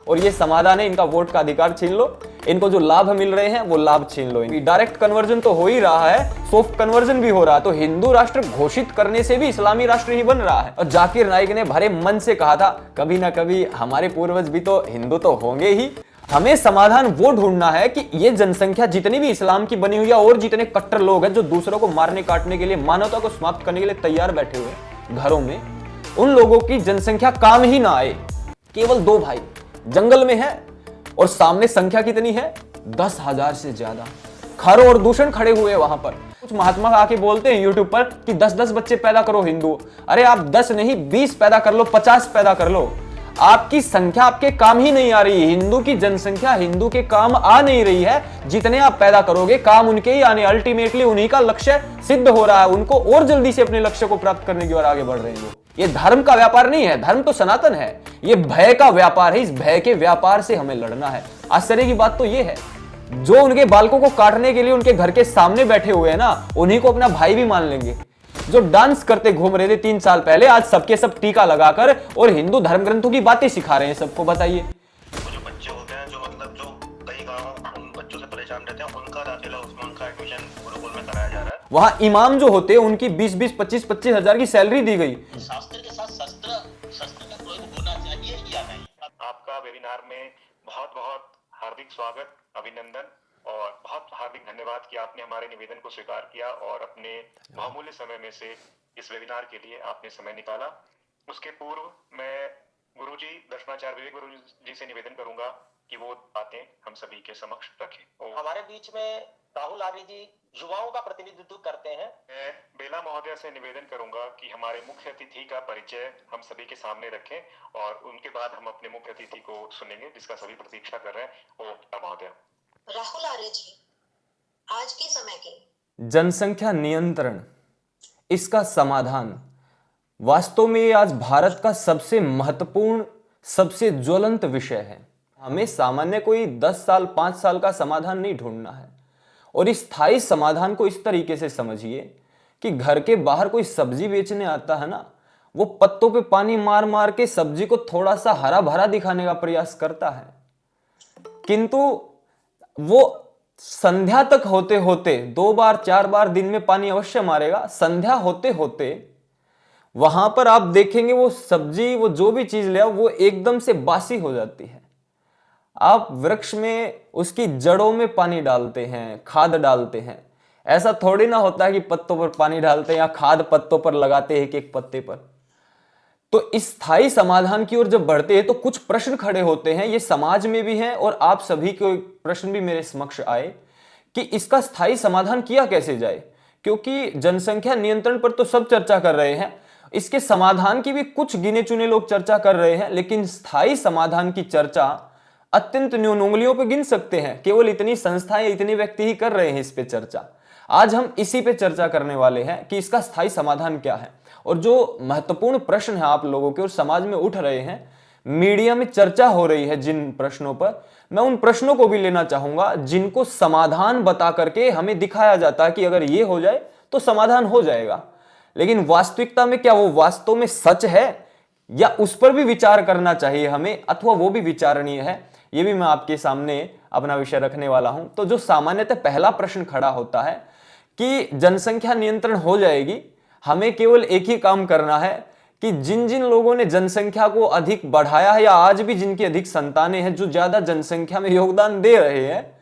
और ये समाधान है, इनका वोट का अधिकार छीन लो, इनको जो लाभ मिल रहे हैं वो लाभ छीन लो। डायरेक्ट कन्वर्जन तो हो ही रहा है, सॉफ्ट कन्वर्जन भी हो रहा है। तो हिंदू राष्ट्र घोषित करने से भी इस्लामी राष्ट्र ही बन रहा है। और जाकिर नाइक ने भरे मन से कहा था कभी ना कभी हमारे पूर्वज भी तो हिंदू तो होंगे ही। हमें समाधान वो ढूंढना है कि ये जनसंख्या जितनी भी इस्लाम की बनी हुई है और जितने कट्टर लोग हैं जो दूसरों को मारने काटने के लिए, मानवता को समाप्त करने के लिए तैयार बैठे हुए हैं घरों में, उन लोगों की जनसंख्या काम ही ना आए। केवल 2 भाई जंगल में है और सामने संख्या कितनी है, 10,000 से ज्यादा। खर और दूषण खड़े हुए वहां पर। कुछ महात्मा आके बोलते हैं यूट्यूब पर कि 10-10 बच्चे पैदा करो हिंदू। अरे आप 10 नहीं 20 पैदा कर लो, 50 पैदा कर लो, आपकी संख्या आपके काम ही नहीं आ रही। हिंदू की जनसंख्या हिंदू के काम आ नहीं रही है। जितने आप पैदा करोगे काम उनके ही आने, अल्टीमेटली उन्हीं का लक्ष्य सिद्ध हो रहा है। उनको और जल्दी से अपने लक्ष्य को प्राप्त करने की ओर आगे बढ़ रहे हैं लोग। ये धर्म का व्यापार नहीं है, धर्म तो सनातन है, ये भय का व्यापार है। इस भय के व्यापार से हमें लड़ना है। आश्चर्य की बात तो ये है, जो उनके बालकों को काटने के लिए उनके घर के सामने बैठे हुए हैं ना, उन्हीं को अपना भाई भी मान लेंगे। जो डांस करते घूम रहे थे 3 साल पहले, आज सबके सब टीका लगाकर और हिंदू धर्म ग्रंथों की बातें सिखा रहे हैं सबको। बताइए, जो बच्चे होते हैं जो जो कई गाँव उन बच्चों से परेशान रहते हैं, उनका दाखिला उसमें उनका एडमिशन गुरुकुल में कराया जा रहा है। वहां इमाम जो होते हैं उनकी 20-20, 25-25 हजार की सैलरी दी गई। शास्त्र के साथ शस्त्र का प्रयोग होना चाहिए या नहीं? आपका वेबिनार में बहुत बहुत हार्दिक स्वागत, अभिनंदन और बहुत हार्दिक धन्यवाद कि आपने हमारे निवेदन को स्वीकार किया और अपने बहुमूल्य समय में से इस वेबिनार के लिए आपने समय निकाला। उसके पूर्व मैं गुरुजी दर्शनाचार्य विवेक गुरु जी से निवेदन करूंगा कि वो बातें हम सभी के समक्ष रखें। हमारे बीच में राहुल आर्य जी युवाओं का प्रतिनिधित्व करते हैं। मैं बेला महोदय से निवेदन करूंगा कि हमारे मुख्य अतिथि का परिचय हम सभी के सामने रखें और उनके बाद हम अपने मुख्य अतिथि को सुनेंगे जिसका सभी प्रतीक्षा कर रहे हैं। ओ बेला महोदय। राहुल आर्य जी, आज के समय के जनसंख्या नियंत्रण, इसका समाधान वास्तव में आज भारत का सबसे महत्वपूर्ण, सबसे ज्वलंत विषय है। हमें सामान्य कोई 10 साल 5 साल का समाधान नहीं ढूंढना है। और इस स्थायी समाधान को इस तरीके से समझिए कि घर के बाहर कोई सब्जी बेचने आता है ना, वो पत्तों पे पानी मार मार के सब्जी को थोड़ा सा हरा भरा दिखाने का प्रयास करता है, किंतु वो संध्या तक होते होते 2 बार 4 बार दिन में पानी अवश्य मारेगा। संध्या होते होते वहां पर आप देखेंगे वो सब्जी, वो जो भी चीज ले आओ, वो एकदम से बासी हो जाती है। आप वृक्ष में उसकी जड़ों में पानी डालते हैं, खाद डालते हैं। ऐसा थोड़ी ना होता है कि पत्तों पर पानी डालते हैं या खाद पत्तों पर लगाते हैं, एक एक पत्ते पर। तो इस स्थायी समाधान की ओर जब बढ़ते हैं तो कुछ प्रश्न खड़े होते हैं, ये समाज में भी हैं और आप सभी के प्रश्न भी मेरे समक्ष आए कि इसका स्थायी समाधान किया कैसे जाए। क्योंकि जनसंख्या नियंत्रण पर तो सब चर्चा कर रहे हैं, इसके समाधान की भी कुछ गिने चुने लोग चर्चा कर रहे हैं, लेकिन स्थायी समाधान की चर्चा अत्यंत न्यून, उंगलियों पे गिन सकते हैं। केवल इतनी संस्थाएं, इतने व्यक्ति ही कर रहे हैं इस पे चर्चा। आज हम इसी पे चर्चा करने वाले हैं कि इसका स्थायी समाधान क्या है। और जो महत्वपूर्ण प्रश्न है आप लोगों के और समाज में उठ रहे हैं, मीडिया में चर्चा हो रही है जिन प्रश्नों पर, मैं उन प्रश्नों को भी लेना चाहूंगा जिनको समाधान बता करके हमें दिखाया जाता है कि अगर ये हो जाए तो समाधान हो जाएगा। लेकिन वास्तविकता में क्या वो वास्तव में सच है या उस पर भी विचार करना चाहिए हमें, अथवा वो भी विचारणीय है, ये भी मैं आपके सामने अपना विषय रखने वाला हूं। तो जो सामान्यतः पहला प्रश्न खड़ा होता है कि जनसंख्या नियंत्रण हो जाएगी, हमें केवल एक ही काम करना है कि जिन जिन लोगों ने जनसंख्या को अधिक बढ़ाया है या आज भी जिनकी अधिक संतानें हैं, जो ज्यादा जनसंख्या में योगदान दे रहे हैं,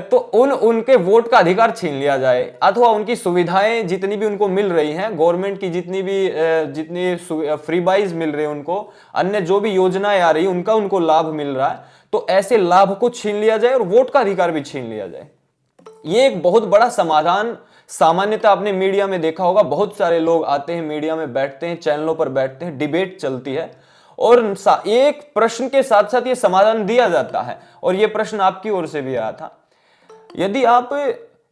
तो उनके वोट का अधिकार छीन लिया जाए, अथवा उनकी सुविधाएं जितनी भी उनको मिल रही हैं, गवर्नमेंट की जितनी फ्री बाइज मिल रही है उनको, अन्य जो भी योजनाएं आ रही उनका उनको लाभ मिल रहा है, तो ऐसे लाभ को छीन लिया जाए और वोट का अधिकार भी छीन लिया जाए। ये एक बहुत बड़ा समाधान सामान्यतः आपने मीडिया में देखा होगा, बहुत सारे लोग आते हैं, मीडिया में बैठते हैं, चैनलों पर बैठते हैं, डिबेट चलती है और एक प्रश्न के साथ साथ ये समाधान दिया जाता है। और ये प्रश्न आपकी ओर से भी आया था। यदि आप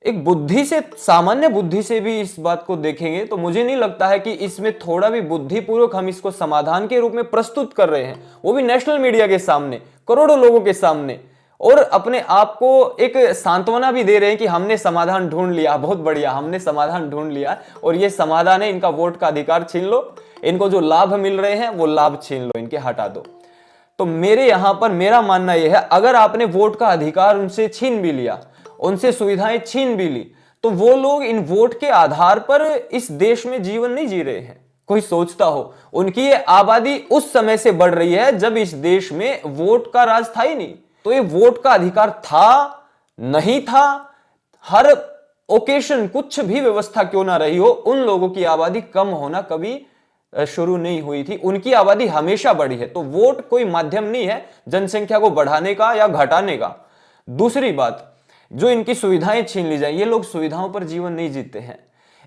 एक बुद्धि से, सामान्य बुद्धि से भी इस बात को देखेंगे तो मुझे नहीं लगता है कि इसमें थोड़ा भी बुद्धिपूर्वक हम इसको समाधान के रूप में प्रस्तुत कर रहे हैं, वो भी नेशनल मीडिया के सामने, करोड़ों लोगों के सामने, और अपने आप को एक सांत्वना भी दे रहे हैं कि हमने समाधान ढूंढ लिया, बहुत बढ़िया, हमने समाधान ढूंढ लिया और ये समाधान है, इनका वोट का अधिकार छीन लो, इनको जो लाभ मिल रहे हैं वो लाभ छीन लो, इनके हटा दो। तो मेरे यहां पर मेरा मानना यह है, अगर आपने वोट का अधिकार उनसे छीन भी लिया, उनसे सुविधाएं छीन भी ली, तो वो लोग इन वोट के आधार पर इस देश में जीवन नहीं जी रहे हैं। कोई सोचता हो, उनकी ये आबादी उस समय से बढ़ रही है जब इस देश में वोट का राज था ही नहीं। तो ये वोट का अधिकार था, नहीं था, हर ओकेशन कुछ भी व्यवस्था क्यों ना रही हो, उन लोगों की आबादी कम होना कभी शुरू नहीं हुई थी, उनकी आबादी हमेशा बढ़ी है। तो वोट कोई माध्यम नहीं है जनसंख्या को बढ़ाने का या घटाने का। दूसरी बात, जो इनकी सुविधाएं छीन ली जाए, ये लोग सुविधाओं पर जीवन नहीं जीते हैं।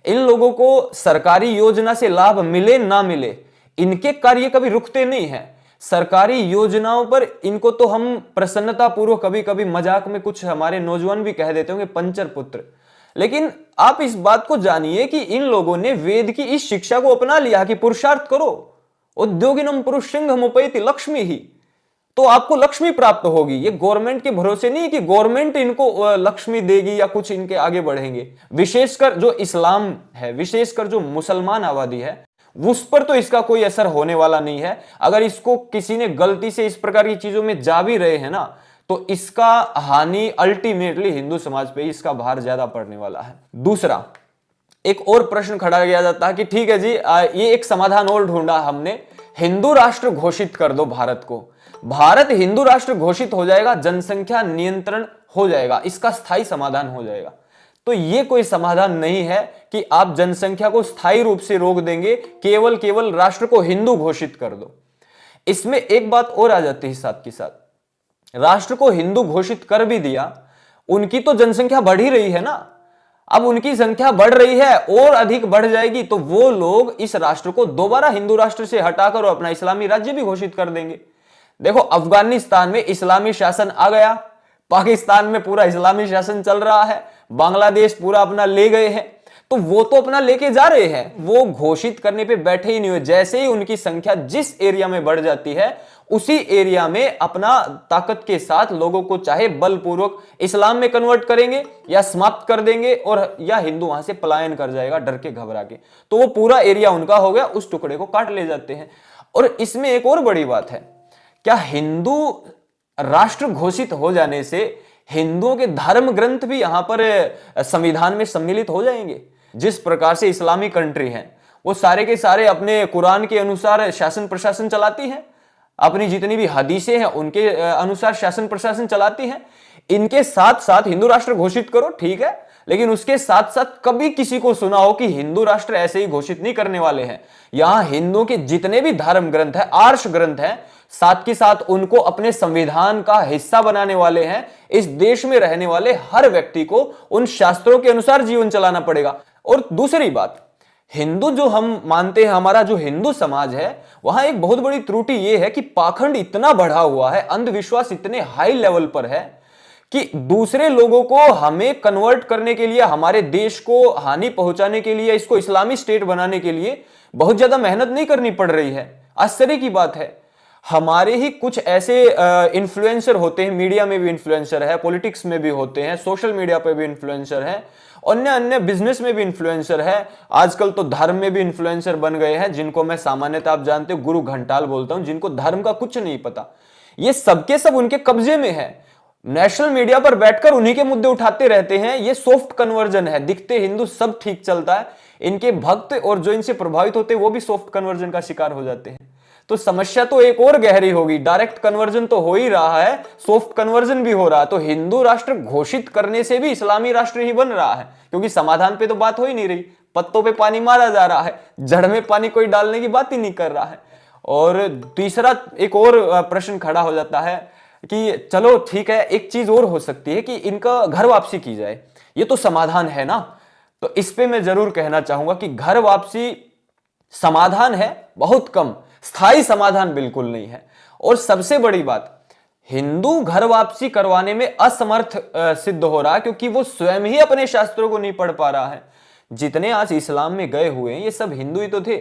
इन लोगों को सरकारी योजना से लाभ मिले ना मिले, इनके कार्य कभी रुकते नहीं हैं। सरकारी योजनाओं पर इनको तो हम प्रसन्नता पूर्वक, कभी कभी मजाक में कुछ हमारे नौजवान भी कह देते होंगे पंचर पुत्र, लेकिन आप इस बात को जानिए कि इन लोगों ने वेद की इस शिक्षा को अपना लिया कि पुरुषार्थ करो, उद्योगिनम पुरुषसिंहमुपैति लक्ष्मी ही, तो आपको लक्ष्मी प्राप्त होगी। ये गवर्नमेंट के भरोसे नहीं कि गवर्नमेंट इनको लक्ष्मी देगी या कुछ इनके आगे बढ़ेंगे। विशेषकर जो इस्लाम है, विशेषकर जो मुसलमान आबादी है, उस पर तो इसका कोई असर होने वाला नहीं है। अगर इसको किसी ने गलती से इस प्रकार की चीजों में जा भी रहे हैं ना, तो इसका हानि अल्टीमेटली हिंदू समाज पे इसका भार ज्यादा पड़ने वाला है। दूसरा, एक और प्रश्न खड़ा किया जाता है कि ठीक है जी, ये एक समाधान और ढूंढा हमने, हिंदू राष्ट्र घोषित कर दो भारत को, भारत हिंदू राष्ट्र घोषित हो जाएगा, जनसंख्या नियंत्रण हो जाएगा, इसका स्थायी समाधान हो जाएगा। तो ये कोई समाधान नहीं है कि आप जनसंख्या को स्थायी रूप से रोक देंगे, केवल राष्ट्र को हिंदू घोषित कर दो। इसमें एक बात और आ जाती है साथ के साथ, राष्ट्र को हिंदू घोषित कर भी दिया, उनकी तो जनसंख्या बढ़ ही रही है ना, अब उनकी संख्या बढ़ रही है और अधिक बढ़ जाएगी, तो वो लोग इस राष्ट्र को दोबारा हिंदू राष्ट्र से हटाकर अपना इस्लामी राज्य भी घोषित कर देंगे। देखो, अफगानिस्तान में इस्लामी शासन आ गया, पाकिस्तान में पूरा इस्लामी शासन चल रहा है, बांग्लादेश पूरा अपना ले गए हैं, तो वो तो अपना लेके जा रहे हैं, वो घोषित करने पे बैठे ही नहीं हुए। जैसे ही उनकी संख्या जिस एरिया में बढ़ जाती है, उसी एरिया में अपना ताकत के साथ लोगों को चाहे बलपूर्वक इस्लाम में कन्वर्ट करेंगे या समाप्त कर देंगे, और या हिंदू वहां से पलायन कर जाएगा डर के घबरा के, तो वो पूरा एरिया उनका हो गया, उस टुकड़े को काट ले जाते हैं। और इसमें एक और बड़ी बात है, क्या हिंदू राष्ट्र घोषित हो जाने से हिंदुओं के धर्म ग्रंथ भी यहां पर संविधान में सम्मिलित हो जाएंगे? जिस प्रकार से इस्लामी कंट्री है, वो सारे के सारे अपने कुरान के अनुसार शासन प्रशासन चलाती हैं, अपनी जितनी भी हदीसें हैं उनके अनुसार शासन प्रशासन चलाती हैं। इनके साथ साथ हिंदू राष्ट्र घोषित करो, ठीक है, लेकिन उसके साथ साथ कभी किसी को सुना हो कि हिंदू राष्ट्र ऐसे ही घोषित नहीं करने वाले हैं। यहां हिंदुओं के जितने भी धर्म ग्रंथ है, आर्ष ग्रंथ है, साथ के साथ उनको अपने संविधान का हिस्सा बनाने वाले हैं। इस देश में रहने वाले हर व्यक्ति को उन शास्त्रों के अनुसार जीवन चलाना पड़ेगा। और दूसरी बात, हिंदू जो हम मानते हैं, हमारा जो हिंदू समाज है, वहां एक बहुत बड़ी त्रुटि यह है कि पाखंड इतना बढ़ा हुआ है, अंधविश्वास इतने हाई लेवल पर है कि दूसरे लोगों को हमें कन्वर्ट करने के लिए, हमारे देश को हानि पहुंचाने के लिए, इसको इस्लामी स्टेट बनाने के लिए बहुत ज्यादा मेहनत नहीं करनी पड़ रही है। आश्चर्य की बात है, हमारे ही कुछ ऐसे इन्फ्लुएंसर होते हैं, मीडिया में भी इन्फ्लुएंसर है, पॉलिटिक्स में भी होते हैं, सोशल मीडिया पे भी इन्फ्लुएंसर है, अन्य अन्य बिजनेस में भी इन्फ्लुएंसर है, आजकल तो धर्म में भी इन्फ्लुएंसर बन गए हैं, जिनको मैं सामान्यतः आप जानते हो गुरु घंटाल बोलता हूं, जिनको धर्म का कुछ नहीं पता। ये सबके सब उनके कब्जे में है, नेशनल मीडिया पर बैठकर उन्हीं के मुद्दे उठाते रहते हैं। ये सॉफ्ट कन्वर्जन है, दिखते हिंदू सब ठीक चलता है, इनके भक्त और जो इनसे प्रभावित होते हैं वो भी सॉफ्ट कन्वर्जन का शिकार हो जाते हैं। तो समस्या तो एक और गहरी होगी, डायरेक्ट कन्वर्जन तो हो ही रहा है, सॉफ्ट कन्वर्जन भी हो रहा है, तो हिंदू राष्ट्र घोषित करने से भी इस्लामी राष्ट्र ही बन रहा है, क्योंकि समाधान पे तो बात हो ही नहीं रही, पत्तों पे पानी मारा जा रहा है, जड़ में पानी कोई डालने की बात ही नहीं कर रहा है। और तीसरा एक और प्रश्न खड़ा हो जाता है कि चलो ठीक है, एक चीज और हो सकती है कि इनका घर वापसी की जाए, ये तो समाधान है ना। तो इस पे मैं जरूर कहना चाहूंगा कि घर वापसी समाधान है, बहुत कम, स्थायी समाधान बिल्कुल नहीं है। और सबसे बड़ी बात, हिंदू घर वापसी करवाने में असमर्थ सिद्ध हो रहा है, क्योंकि वो स्वयं ही अपने शास्त्रों को नहीं पढ़ पा रहा है। जितने आज इस्लाम में गए हुए हैं ये सब हिंदू ही तो थे।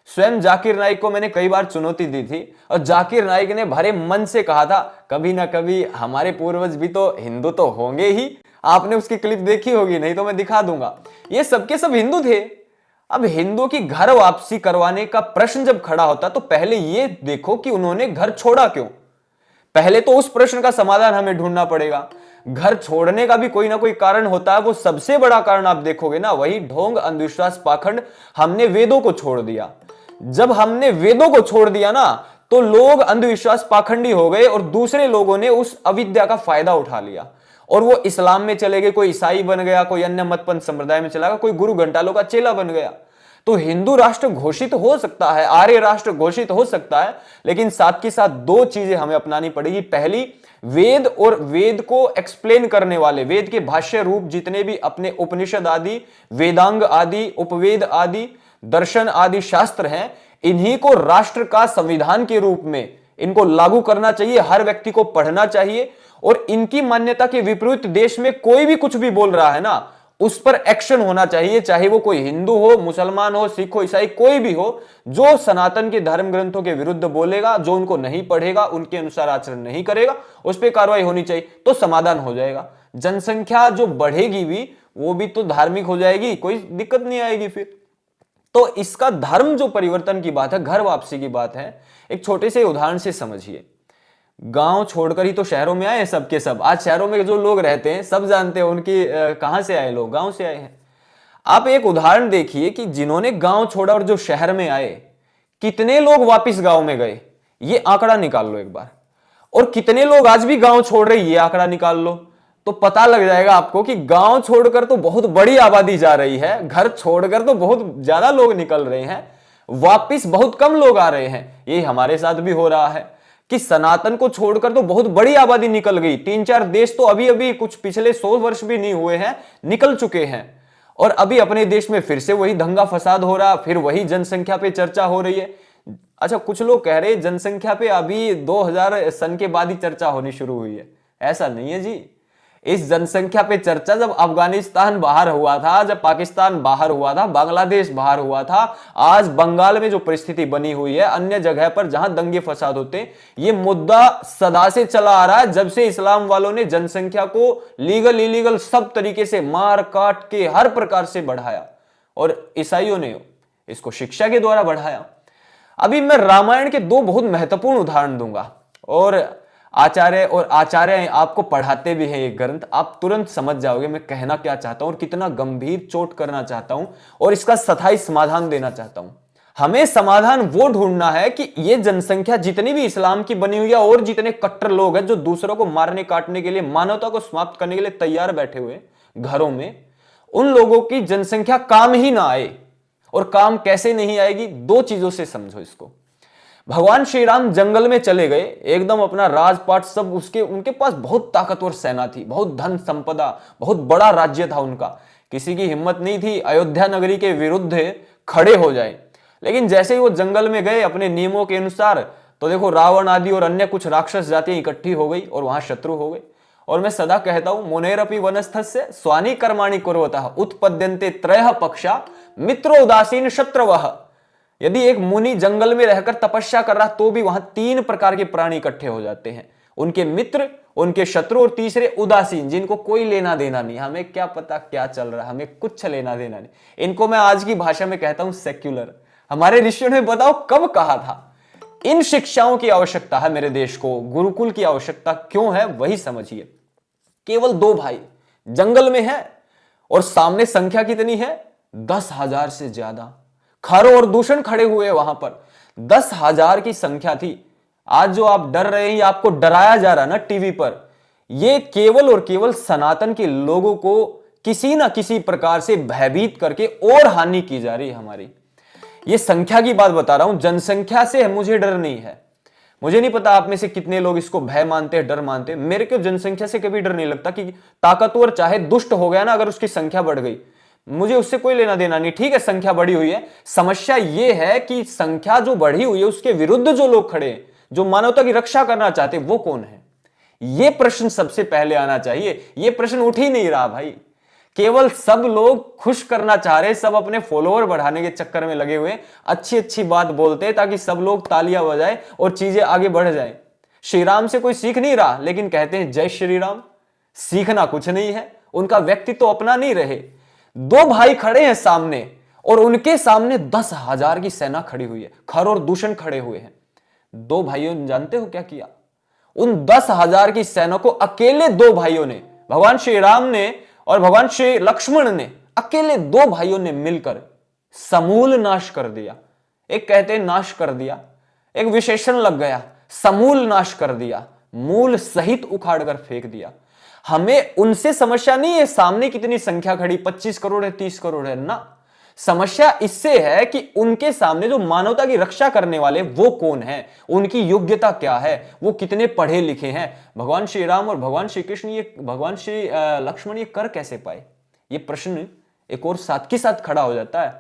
स्वयं जाकिर नाइक को मैंने कई बार चुनौती दी थी और जाकिर नाइक ने भरे मन से कहा था कभी ना कभी हमारे पूर्वज भी तो हिंदू तो होंगे ही। आपने उसकी क्लिप देखी होगी, नहीं तो मैं दिखा दूंगा। ये सबके सब हिंदू थे। अब हिंदुओं की घर वापसी करवाने का प्रश्न जब खड़ा होता तो पहले ये देखो कि उन्होंने घर छोड़ा क्यों, पहले तो उस प्रश्न का समाधान हमें ढूंढना पड़ेगा। घर छोड़ने का भी कोई ना कोई कारण होता है। वो सबसे बड़ा कारण आप देखोगे ना, वही ढोंग, अंधविश्वास, पाखंड। हमने वेदों को छोड़ दिया। जब हमने वेदों को छोड़ दिया ना, तो लोग अंधविश्वास, पाखंडी हो गए और दूसरे लोगों ने उस अविद्या का फायदा उठा लिया और वो इस्लाम में चले गए। कोई ईसाई बन गया, कोई अन्य मतपंथ संप्रदाय में चला गया, कोई गुरु घंटालों का चेला बन गया। तो हिंदू राष्ट्र घोषित हो सकता है, आर्य राष्ट्र घोषित हो सकता है, लेकिन साथ के साथ दो चीजें हमें अपनानी पड़ेगी। पहली, वेद और वेद को एक्सप्लेन करने वाले, वेद के भाष्य रूप जितने भी अपने उपनिषद आदि, वेदांग आदि, उपवेद आदि, दर्शन आदि शास्त्र हैं, इन्हीं को राष्ट्र का संविधान के रूप में इनको लागू करना चाहिए। हर व्यक्ति को पढ़ना चाहिए और इनकी मान्यता के विपरीत देश में कोई भी कुछ भी बोल रहा है ना, उस पर एक्शन होना चाहिए। चाहे वो कोई हिंदू हो, मुसलमान हो, सिख हो, ईसाई, कोई भी हो, जो सनातन के धर्म ग्रंथों के विरुद्ध बोलेगा, जो उनको नहीं पढ़ेगा, उनके अनुसार आचरण नहीं करेगा, उस पर कार्रवाई होनी चाहिए। तो समाधान हो जाएगा। जनसंख्या जो बढ़ेगी भी, वो भी तो धार्मिक हो जाएगी, कोई दिक्कत नहीं आएगी फिर। तो इसका धर्म जो परिवर्तन की बात है, घर वापसी की बात है, एक छोटे से उदाहरण से समझिए। गांव छोड़कर ही तो शहरों में आए हैं सब के सब। आज शहरों में जो लोग रहते हैं सब जानते हैं उनकी कहां से आए लोग, गांव से आए हैं। आप एक उदाहरण देखिए कि जिन्होंने गांव छोड़ा और जो शहर में आए, कितने लोग वापिस गांव में गए, ये आंकड़ा निकाल लो एक बार। और कितने लोग आज भी गांव छोड़ रहे, ये आंकड़ा निकाल लो, तो पता लग जाएगा आपको कि गांव छोड़कर तो बहुत बड़ी आबादी जा रही है, घर छोड़कर तो बहुत ज्यादा लोग निकल रहे हैं, वापिस बहुत कम लोग आ रहे हैं। ये हमारे साथ भी हो रहा है कि सनातन को छोड़कर तो बहुत बड़ी आबादी निकल गई। 3-4 देश तो अभी अभी कुछ पिछले 100 वर्ष भी नहीं हुए हैं, निकल चुके हैं। और अभी अपने देश में फिर से वही दंगा फसाद हो रहा, फिर वही जनसंख्या पे चर्चा हो रही है। अच्छा, कुछ लोग कह रहे हैं जनसंख्या पे अभी 2000 सन के बाद ही चर्चा होनी शुरू हुई है। ऐसा नहीं है जी। इस जनसंख्या पे चर्चा जब अफगानिस्तान बाहर हुआ था, जब पाकिस्तान बाहर हुआ था, बांग्लादेश बाहर हुआ था, आज बंगाल में जो परिस्थिति बनी हुई है, अन्य जगह पर जहां दंगे फसाद होते, ये मुद्दा सदा से चला आ रहा है। जब से इस्लाम वालों ने जनसंख्या को लीगल इलीगल सब तरीके से मार काट के हर प्रकार से बढ़ाया और ईसाइयों ने इसको शिक्षा के द्वारा बढ़ाया। अभी मैं रामायण के 2 बहुत महत्वपूर्ण उदाहरण दूंगा और आचार्य आपको पढ़ाते भी हैं एक ग्रंथ, आप तुरंत समझ जाओगे मैं कहना क्या चाहता हूं और कितना गंभीर चोट करना चाहता हूं और इसका स्थायी समाधान देना चाहता हूं। हमें समाधान वो ढूंढना है कि ये जनसंख्या जितनी भी इस्लाम की बनी हुई है और जितने कट्टर लोग हैं जो दूसरों को मारने काटने के लिए, मानवता को समाप्त करने के लिए तैयार बैठे हुए घरों में, उन लोगों की जनसंख्या काम ही ना आए। और काम कैसे नहीं आएगी, 2 चीजों से समझो इसको। भगवान श्री राम जंगल में चले गए, एकदम अपना राजपाट सब उनके पास बहुत ताकतवर सेना थी, बहुत धन संपदा, बहुत बड़ा राज्य था उनका। किसी की हिम्मत नहीं थी अयोध्या नगरी के विरुद्ध खड़े हो जाए। लेकिन जैसे ही वो जंगल में गए अपने नियमों के अनुसार, तो देखो रावण आदि और अन्य कुछ राक्षस जातियां इकट्ठी हो गई और वहां शत्रु हो गए। और मैं सदा कहता हूं, मुनेरपि वनस्थस्य स्वानि कर्माणि कुर्वतः उत्पद्यन्ते त्रयः पक्षा मित्रो उदासीन शत्रवः। यदि एक मुनि जंगल में रहकर तपस्या कर रहा तो भी वहां 3 प्रकार के प्राणी इकट्ठे हो जाते हैं, उनके मित्र, उनके शत्रु और तीसरे उदासीन, जिनको कोई लेना देना नहीं। हमें क्या पता क्या चल रहा है, हमें कुछ लेना देना नहीं। इनको मैं आज की भाषा में कहता हूं सेक्युलर। हमारे ऋषियों ने बताओ कब कहा था। इन शिक्षाओं की आवश्यकता है मेरे देश को, गुरुकुल की आवश्यकता क्यों है वही समझिए। केवल 2 भाई जंगल में है और सामने संख्या कितनी है, 10,000 से ज्यादा। खर और दूषण खड़े हुए वहां पर 10,000 की संख्या थी। आज जो आप डर रहे हैं, आपको डराया जा रहा है ना टीवी पर, ये केवल और केवल सनातन के लोगों को किसी ना किसी प्रकार से भयभीत करके और हानि की जा रही है हमारी। ये संख्या की बात बता रहा हूं, जनसंख्या से मुझे डर नहीं है। मुझे नहीं पता आप में से कितने लोग इसको भय मानते हैं, डर मानते हैं। मेरे को जनसंख्या से कभी डर नहीं लगता कि ताकतवर चाहे दुष्ट हो गया ना, अगर उसकी संख्या बढ़ गई, मुझे उससे कोई लेना देना नहीं। ठीक है, संख्या बढ़ी हुई है, समस्या यह है कि संख्या जो बढ़ी हुई है उसके विरुद्ध जो लोग खड़े हैं, जो मानवता की रक्षा करना चाहते हैं, वो कौन है? यह प्रश्न सबसे पहले आना चाहिए। यह प्रश्न उठ ही नहीं रहा भाई। केवल सब लोग खुश करना चाह रहे, सब अपने फॉलोअर बढ़ाने के चक्कर में लगे हुए, अच्छी अच्छी बात बोलते हैं ताकि सब लोग तालियां बजाएं और चीजें आगे बढ़ जाएं। श्री राम से कोई सीख नहीं रहा, लेकिन कहते हैं जय श्री राम। सीखना कुछ नहीं है, उनका व्यक्तित्व अपना नहीं रहे। 2 भाई खड़े हैं सामने और उनके सामने 10,000 की सेना खड़ी हुई है, खर और दूषण खड़े हुए हैं। 2 भाइयों ने जानते हो क्या किया? उन 10,000 की सेना को अकेले दो भाइयों ने, भगवान श्री राम ने और भगवान श्री लक्ष्मण ने, अकेले दो भाइयों ने मिलकर समूल नाश कर दिया। एक कहते हैं नाश कर दिया, एक विशेषण लग गया, समूल नाश कर दिया, मूल सहित उखाड़ कर फेंक दिया। हमें उनसे समस्या नहीं है सामने कितनी संख्या खड़ी, 25 करोड़ है, 30 करोड़ है ना। समस्या इससे है कि उनके सामने जो मानवता की रक्षा करने वाले वो कौन है, उनकी योग्यता क्या है, वो कितने पढ़े लिखे हैं। भगवान श्री राम और भगवान श्री कृष्ण, ये भगवान श्री लक्ष्मण ये कर कैसे पाए, ये प्रश्न एक और साथ के साथ खड़ा हो जाता है।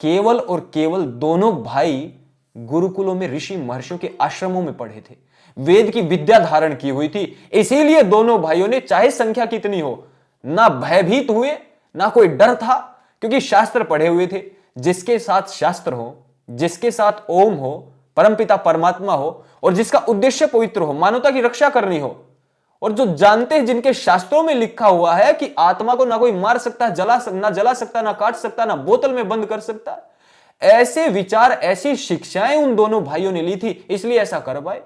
केवल और केवल दोनों भाई गुरुकुलों में ऋषि महर्षियों के आश्रमों में पढ़े थे, वेद की विद्या धारण की हुई थी, इसीलिए दोनों भाइयों ने चाहे संख्या कितनी हो ना भयभीत हुए, ना कोई डर था, क्योंकि शास्त्र पढ़े हुए थे। जिसके साथ शास्त्र हो, जिसके साथ ओम हो, परमपिता परमात्मा हो, और जिसका उद्देश्य पवित्र हो, मानवता की रक्षा करनी हो, और जो जानते हैं, जिनके शास्त्रों में लिखा हुआ है कि आत्मा को ना कोई मार सकता, ना जला सकता, ना काट सकता, ना बोतल में बंद कर सकता, ऐसे विचार, ऐसी शिक्षाएं उन दोनों भाइयों ने ली थी, इसलिए ऐसा कर पाए।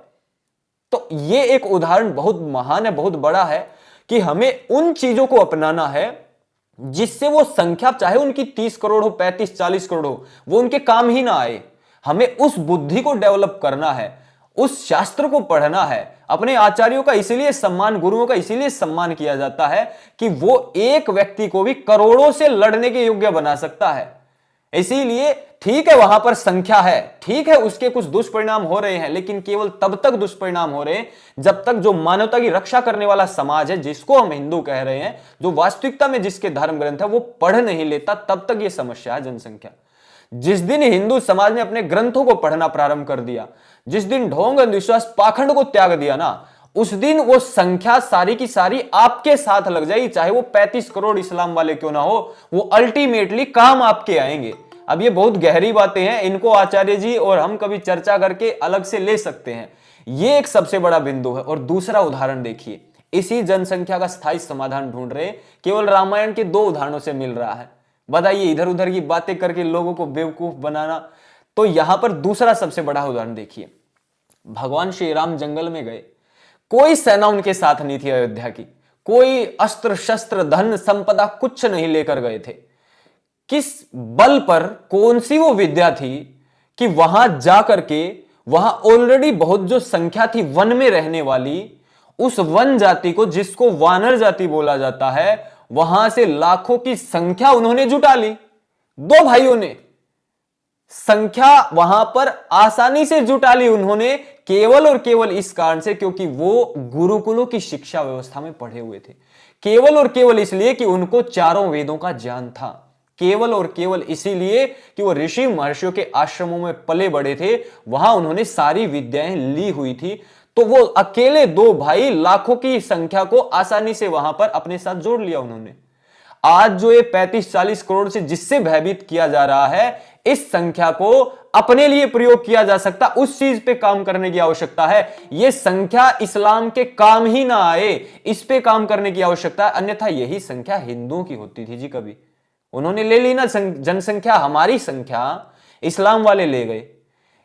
तो ये एक उदाहरण बहुत महान है, बहुत बड़ा है कि हमें उन चीजों को अपनाना है जिससे वो संख्या चाहे उनकी 30 करोड़ हो, 35, 40 करोड़ हो, वो उनके काम ही ना आए। हमें उस बुद्धि को डेवलप करना है, उस शास्त्र को पढ़ना है। अपने आचार्यों का इसीलिए सम्मान, गुरुओं का इसीलिए सम्मान किया जाता है कि वो एक व्यक्ति को भी करोड़ों से लड़ने के योग्य बना सकता है। इसीलिए ठीक है वहां पर संख्या है, ठीक है उसके कुछ दुष्परिणाम हो रहे हैं, लेकिन केवल तब तक दुष्परिणाम हो रहे हैं जब तक जो मानवता की रक्षा करने वाला समाज है, जिसको हम हिंदू कह रहे हैं, जो वास्तविकता में जिसके धर्म ग्रंथ है वो पढ़ नहीं लेता, तब तक ये समस्या है जनसंख्या। जिस दिन हिंदू समाज ने अपने ग्रंथों को पढ़ना प्रारंभ कर दिया, जिस दिन ढोंग अंधविश्वास पाखंड को त्याग दिया ना, उस दिन वो संख्या सारी की सारी आपके साथ लग जाएगी, चाहे वो 35 करोड़ इस्लाम वाले क्यों ना हो, वो अल्टीमेटली काम आपके आएंगे। अब ये बहुत गहरी बातें हैं, इनको आचार्य जी और हम कभी चर्चा करके अलग से ले सकते हैं। ये एक सबसे बड़ा बिंदु है। और दूसरा उदाहरण देखिए, इसी जनसंख्या का स्थायी समाधान ढूंढ रहे केवल रामायण के 2 उदाहरणों से मिल रहा है। बताइए, इधर उधर की बातें करके लोगों को बेवकूफ बनाना। तो यहां पर दूसरा सबसे बड़ा उदाहरण देखिए, भगवान श्री राम जंगल में गए, कोई सेना उनके साथ नहीं थी अयोध्या की, कोई अस्त्र शस्त्र धन संपदा कुछ नहीं लेकर गए थे। किस बल पर, कौन सी वो विद्या थी कि वहां जाकर के, वहां ऑलरेडी बहुत जो संख्या थी वन में रहने वाली, उस वन जाति को, जिसको वानर जाति बोला जाता है, वहां से लाखों की संख्या उन्होंने जुटा ली। 2 भाइयों ने संख्या वहां पर आसानी से जुटा ली उन्होंने, केवल और केवल इस कारण से क्योंकि वो गुरुकुलों की शिक्षा व्यवस्था में पढ़े हुए थे। केवल और केवल इसलिए कि उनको चारों वेदों का ज्ञान था। केवल और केवल इसीलिए कि वो ऋषि महर्षियों के आश्रमों में पले बड़े थे, वहां उन्होंने सारी विद्याएं ली हुई थी। तो वो अकेले 2 भाई लाखों की संख्या को आसानी से वहां पर अपने साथ जोड़ लिया उन्होंने। आज जो ये 35-40 करोड़ से जिससे भयभीत किया जा रहा है, इस संख्या को अपने लिए प्रयोग किया जा सकता, उस चीज पे काम करने की आवश्यकता है। यह संख्या इस्लाम के काम ही ना आए, इस पे काम करने की आवश्यकता है। अन्यथा यही संख्या हिंदुओं की होती थी जी। कभी उन्होंने ले ली ना जनसंख्या, हमारी संख्या इस्लाम वाले ले गए।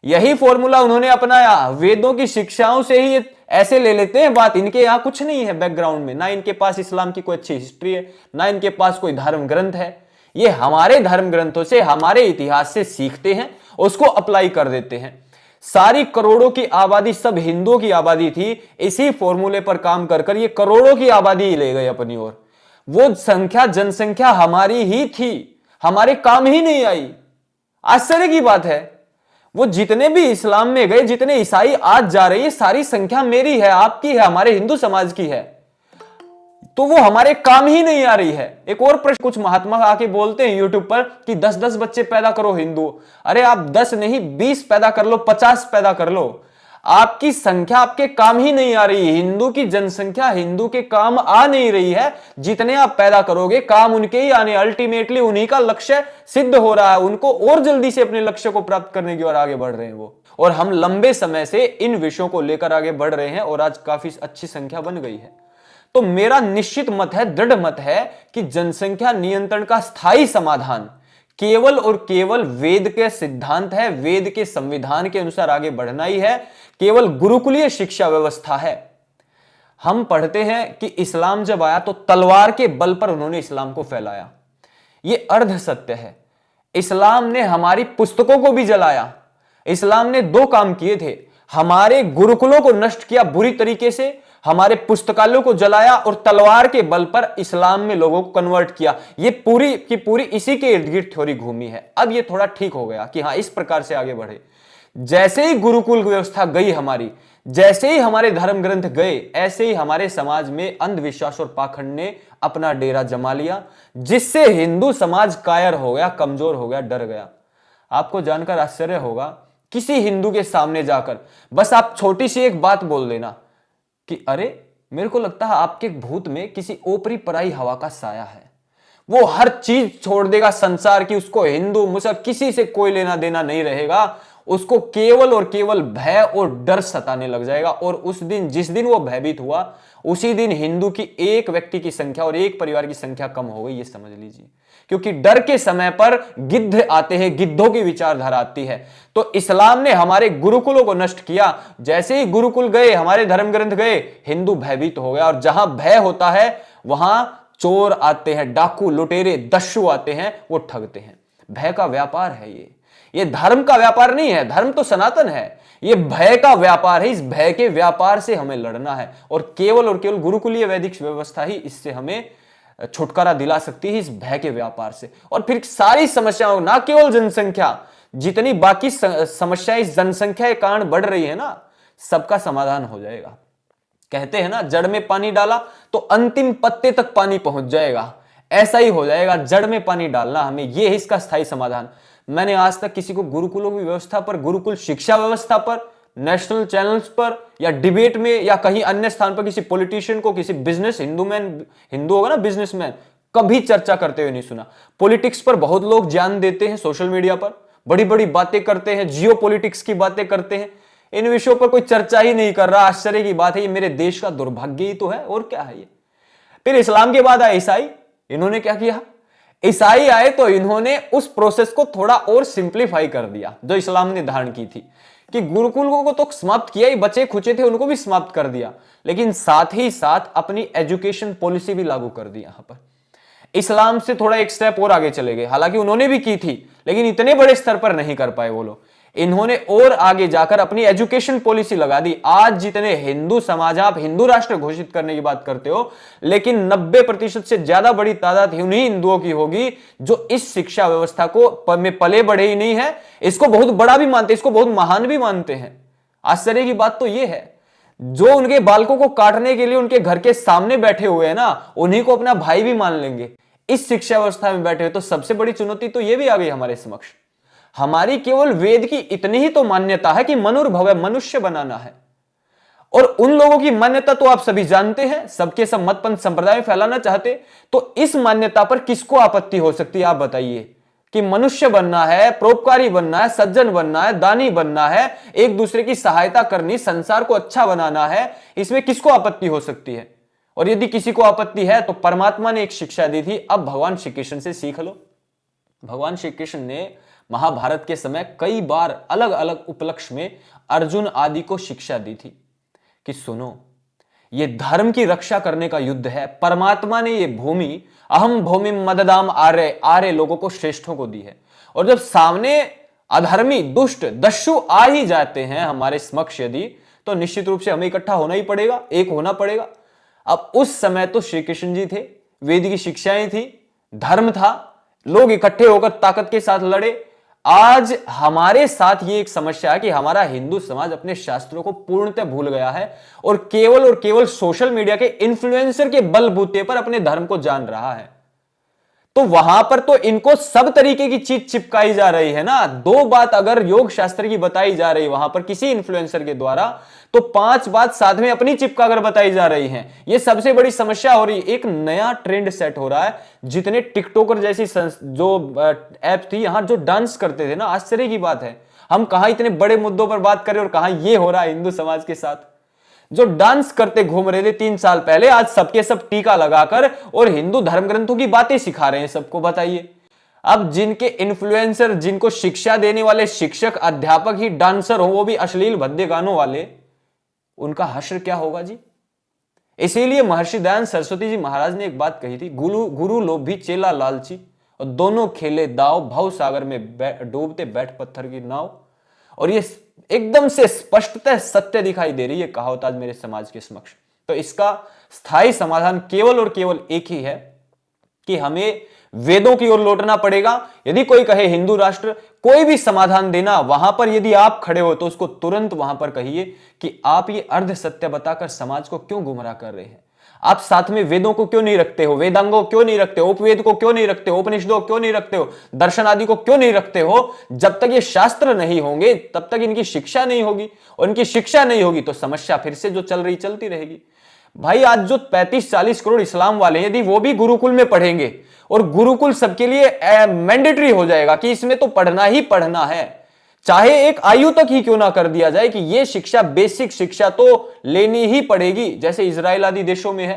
यही फॉर्मूला उन्होंने अपनाया, वेदों की शिक्षाओं से ही ऐसे ले लेते हैं बात। इनके यहां कुछ नहीं है बैकग्राउंड में, ना इनके पास इस्लाम की कोई अच्छी हिस्ट्री है, ना इनके पास कोई धर्म ग्रंथ है। ये हमारे धर्म ग्रंथों से, हमारे इतिहास से सीखते हैं, उसको अप्लाई कर देते हैं। सारी करोड़ों की आबादी सब हिंदुओं की आबादी थी, इसी फॉर्मूले पर काम कर कर ये करोड़ों की आबादी ही ले गए अपनी ओर। वो संख्या, जनसंख्या हमारी ही थी, हमारे काम ही नहीं आई। आश्चर्य की बात है, वो जितने भी इस्लाम में गए, जितने ईसाई आज जा रहे हैं, सारी संख्या मेरी है, आपकी है, हमारे हिंदू समाज की है, तो वो हमारे काम ही नहीं आ रही है। एक और प्रश्न, कुछ महात्मा आके बोलते हैं यूट्यूब पर कि 10-10 बच्चे पैदा करो हिंदू। अरे आप 10 नहीं 20 पैदा कर लो, 50 पैदा कर लो, आपकी संख्या आपके काम ही नहीं आ रही है। हिंदू की जनसंख्या हिंदू के काम आ नहीं रही है। जितने आप पैदा करोगे काम उनके ही आने, अल्टीमेटली उन्हीं का लक्ष्य सिद्ध हो रहा है, उनको और जल्दी से अपने लक्ष्य को प्राप्त करने की ओर आगे बढ़ रहे हैं वो। और हम लंबे समय से इन विषयों को लेकर आगे बढ़ रहे हैं और आज काफी अच्छी संख्या बन गई है। तो मेरा निश्चित मत है, दृढ़ मत है कि जनसंख्या नियंत्रण का स्थायी समाधान केवल और केवल वेद के सिद्धांत है, वेद के संविधान के अनुसार आगे बढ़ना ही है, केवल गुरुकुलीय शिक्षा व्यवस्था है। हम पढ़ते हैं कि इस्लाम जब आया तो तलवार के बल पर उन्होंने इस्लाम को फैलाया। यह अर्ध सत्य है। इस्लाम ने हमारी पुस्तकों को भी जलाया। इस्लाम ने दो काम किए थे, हमारे गुरुकुलों को नष्ट किया बुरी तरीके से, हमारे पुस्तकालयों को जलाया, और तलवार के बल पर इस्लाम में लोगों को कन्वर्ट किया। ये पूरी की पूरी इसी के इर्द गिर्द थ्योरी घूमी है। अब ये थोड़ा ठीक हो गया कि हाँ, इस प्रकार से आगे बढ़े। जैसे ही गुरुकुल व्यवस्था गई हमारी, जैसे ही हमारे धर्म ग्रंथ गए, ऐसे ही हमारे समाज में अंधविश्वास और पाखंड ने अपना डेरा जमा लिया, जिससे हिंदू समाज कायर हो गया, कमजोर हो गया, डर गया। आपको जानकर आश्चर्य होगा, किसी हिंदू के सामने जाकर बस आप छोटी सी एक बात बोल देना कि अरे मेरे को लगता है आपके भूत में किसी ओपरी पराई हवा का साया है, वो हर चीज छोड़ देगा संसार की, उसको हिंदू मुसलमान किसी से कोई लेना देना नहीं रहेगा, उसको केवल और केवल भय और डर सताने लग जाएगा। और उस दिन, जिस दिन वो भयभीत हुआ, उसी दिन हिंदू की एक व्यक्ति की संख्या और एक परिवार की संख्या कम हो गई, ये समझ लीजिए। क्योंकि डर के समय पर गिद्ध आते हैं, गिद्धों की विचारधारा आती है। तो इस्लाम ने हमारे गुरुकुलों को नष्ट किया। जैसे ही गुरुकुल गए, हमारे धर्म ग्रंथ गए, हिंदू भयभीत हो गया। और जहां भय होता है वहां चोर आते हैं, डाकू, लुटेरे, दस्यु आते हैं, वो ठगते हैं। भय का व्यापार है ये धर्म का व्यापार नहीं है। धर्म तो सनातन है, ये भय का व्यापार है। इस भय के व्यापार से हमें लड़ना है, और केवल गुरुकुलीय वैदिक व्यवस्था ही इससे हमें छुटकारा दिला सकती है, इस भय के व्यापार से। और फिर सारी समस्याओं, ना केवल जनसंख्या, जितनी बाकी समस्याएं इस जनसंख्या के कारण बढ़ रही है ना, सबका समाधान हो जाएगा। कहते हैं ना, जड़ में पानी डाला तो अंतिम पत्ते तक पानी पहुंच जाएगा। ऐसा ही हो जाएगा, जड़ में पानी डालना हमें, यह है इसका स्थायी समाधान। मैंने आज तक किसी को गुरुकुलों की व्यवस्था पर, गुरुकुल शिक्षा व्यवस्था पर, नेशनल चैनल्स पर या डिबेट में या कहीं अन्य स्थान पर किसी पॉलिटिशियन को, किसी बिजनेस हिंदू होगा ना बिजनेसमैन, कभी चर्चा करते हुए नहीं सुना। पॉलिटिक्स पर बहुत लोग ज्ञान देते हैं, सोशल मीडिया पर बड़ी बड़ी बातें करते हैं, जियो पॉलिटिक्स की बातें करते हैं, इन विषयों पर कोई चर्चा ही नहीं कर रहा। आश्चर्य की बात है, ये मेरे देश का दुर्भाग्य ही तो है, और क्या है ये। फिर इस्लाम के बाद आए ईसाई, इन्होंने क्या किया? ईसाई आए तो इन्होंने उस प्रोसेस को थोड़ा और सिंप्लीफाई कर दिया जो इस्लाम ने धारण की थी, कि गुरुकुलों को तो समाप्त किया ही, बचे खुचे थे उनको भी समाप्त कर दिया, लेकिन साथ ही साथ अपनी एजुकेशन पॉलिसी भी लागू कर दी। यहां पर इस्लाम से थोड़ा एक स्टेप और आगे चले गए। हालांकि उन्होंने भी की थी, लेकिन इतने बड़े स्तर पर नहीं कर पाए वो लोग। इन्होंने और आगे जाकर अपनी एजुकेशन पॉलिसी लगा दी। आज जितने हिंदू समाज, आप हिंदू राष्ट्र घोषित करने की बात करते हो, लेकिन 90% से ज्यादा बड़ी तादाद उन्हीं हिंदुओं की होगी जो इस शिक्षा व्यवस्था को में पले बढ़े ही नहीं है, इसको बहुत बड़ा भी मानते, इसको बहुत महान भी मानते हैं। आश्चर्य की बात तो यह है, जो उनके बालकों को काटने के लिए उनके घर के सामने बैठे हुए हैं ना, उन्हीं को अपना भाई भी मान लेंगे इस शिक्षा व्यवस्था में बैठे हुए। तो सबसे बड़ी चुनौती तो यह भी आ गई हमारे समक्ष। हमारी केवल वेद की इतनी ही तो मान्यता है कि मनुर्भव, मनुष्य बनाना है, और उन लोगों की मान्यता तो आप सभी जानते हैं, सबके सब मतपंथ संप्रदाय फैलाना चाहते। तो इस मान्यता पर किसको आपत्ति हो सकती है? आप बताइए कि मनुष्य बनना है, परोपकारी बनना है, सज्जन बनना है, दानी बनना है, एक दूसरे की सहायता करनी, संसार को अच्छा बनाना है, इसमें किसको आपत्ति हो सकती है? और यदि किसी को आपत्ति है तो परमात्मा ने एक शिक्षा दी थी, अब भगवान श्री कृष्ण से सीख लो। भगवान श्री कृष्ण ने महाभारत के समय कई बार अलग अलग उपलक्ष्य में अर्जुन आदि को शिक्षा दी थी कि सुनो, ये धर्म की रक्षा करने का युद्ध है। परमात्मा ने ये भूमि, अहम भूमि मददाम आर्य, आर्य लोगों को, श्रेष्ठों को दी है। और जब सामने अधर्मी, दुष्ट, दस्यु आ ही जाते हैं हमारे समक्ष यदि, तो निश्चित रूप से हमें इकट्ठा होना ही पड़ेगा, एक होना पड़ेगा। अब उस समय तो श्री कृष्ण जी थे, वेद की शिक्षाएं थी, धर्म था, लोग इकट्ठे होकर ताकत के साथ लड़े। आज हमारे साथ ये एक समस्या है कि हमारा हिंदू समाज अपने शास्त्रों को पूर्णतः भूल गया है, और केवल सोशल मीडिया के इन्फ्लुएंसर के बलबूते पर अपने धर्म को जान रहा है। तो वहां पर तो इनको सब तरीके की चीज चिपकाई जा रही है ना। दो बात अगर योग शास्त्र की बताई जा रही वहां पर किसी इन्फ्लुएंसर के द्वारा, तो 5 बात साथ में अपनी चिपका कर बताई जा रही हैं। ये सबसे बड़ी समस्या हो रही है। एक नया ट्रेंड सेट हो रहा है। जितने टिकटॉकर जैसी जो ऐप थी, यहां जो डांस करते थे ना, आश्चर्य की बात है, हम कहां इतने बड़े मुद्दों पर बात करें और कहां ये हो रहा है हिंदू समाज के साथ। जो डांस करते घूम रहे थे 3 साल पहले, आज सबके सब टीका लगाकर और हिंदू धर्म ग्रंथों की बातें सिखा रहे हैं सबको। बताइए, अब जिनके इन्फ्लुएंसर, जिनको शिक्षा देने वाले शिक्षक अध्यापक ही डांसर हो, वो भी अश्लील भद्दे गानों वाले, उनका हश्र क्या होगा जी। इसीलिए महर्षि दयानंद सरस्वती जी महाराज ने एक बात कही थी, गुरु लोभी चेला लालची, और दोनों खेले दाव, भव सागर में डूबते बैठ पत्थर की नाव। और ये एकदम से स्पष्टतः सत्य दिखाई दे रही है कहावत आज मेरे समाज के समक्ष। तो इसका स्थायी समाधान केवल और केवल एक ही है कि हमें वेदों की ओर लौटना पड़ेगा। यदि कोई कहे हिंदू राष्ट्र, कोई भी समाधान देना, वहां पर यदि आप खड़े हो तो उसको तुरंत वहां पर कहिए कि आप ये अर्ध सत्य बताकर समाज को क्यों गुमराह कर रहे हैं। आप साथ में वेदों को क्यों नहीं रखते हो, वेदांगों को क्यों नहीं रखते हो, उपवेद को क्यों नहीं रखते हो, उपनिषदों को क्यों नहीं रखते हो, दर्शन आदि को क्यों नहीं रखते हो। जब तक ये शास्त्र नहीं होंगे तब तक इनकी शिक्षा नहीं होगी, और इनकी शिक्षा नहीं होगी तो समस्या फिर से जो चल रही चलती रहेगी। भाई आज जो 35-40 करोड़ इस्लाम वाले हैं, यदि वो भी गुरुकुल में पढ़ेंगे, और गुरुकुल सबके लिए मैंडेटरी हो जाएगा कि इसमें तो पढ़ना ही पढ़ना है, चाहे एक आयु तक ही क्यों ना कर दिया जाए कि यह शिक्षा, बेसिक शिक्षा तो लेनी ही पड़ेगी, जैसे इजराइल आदि देशों में है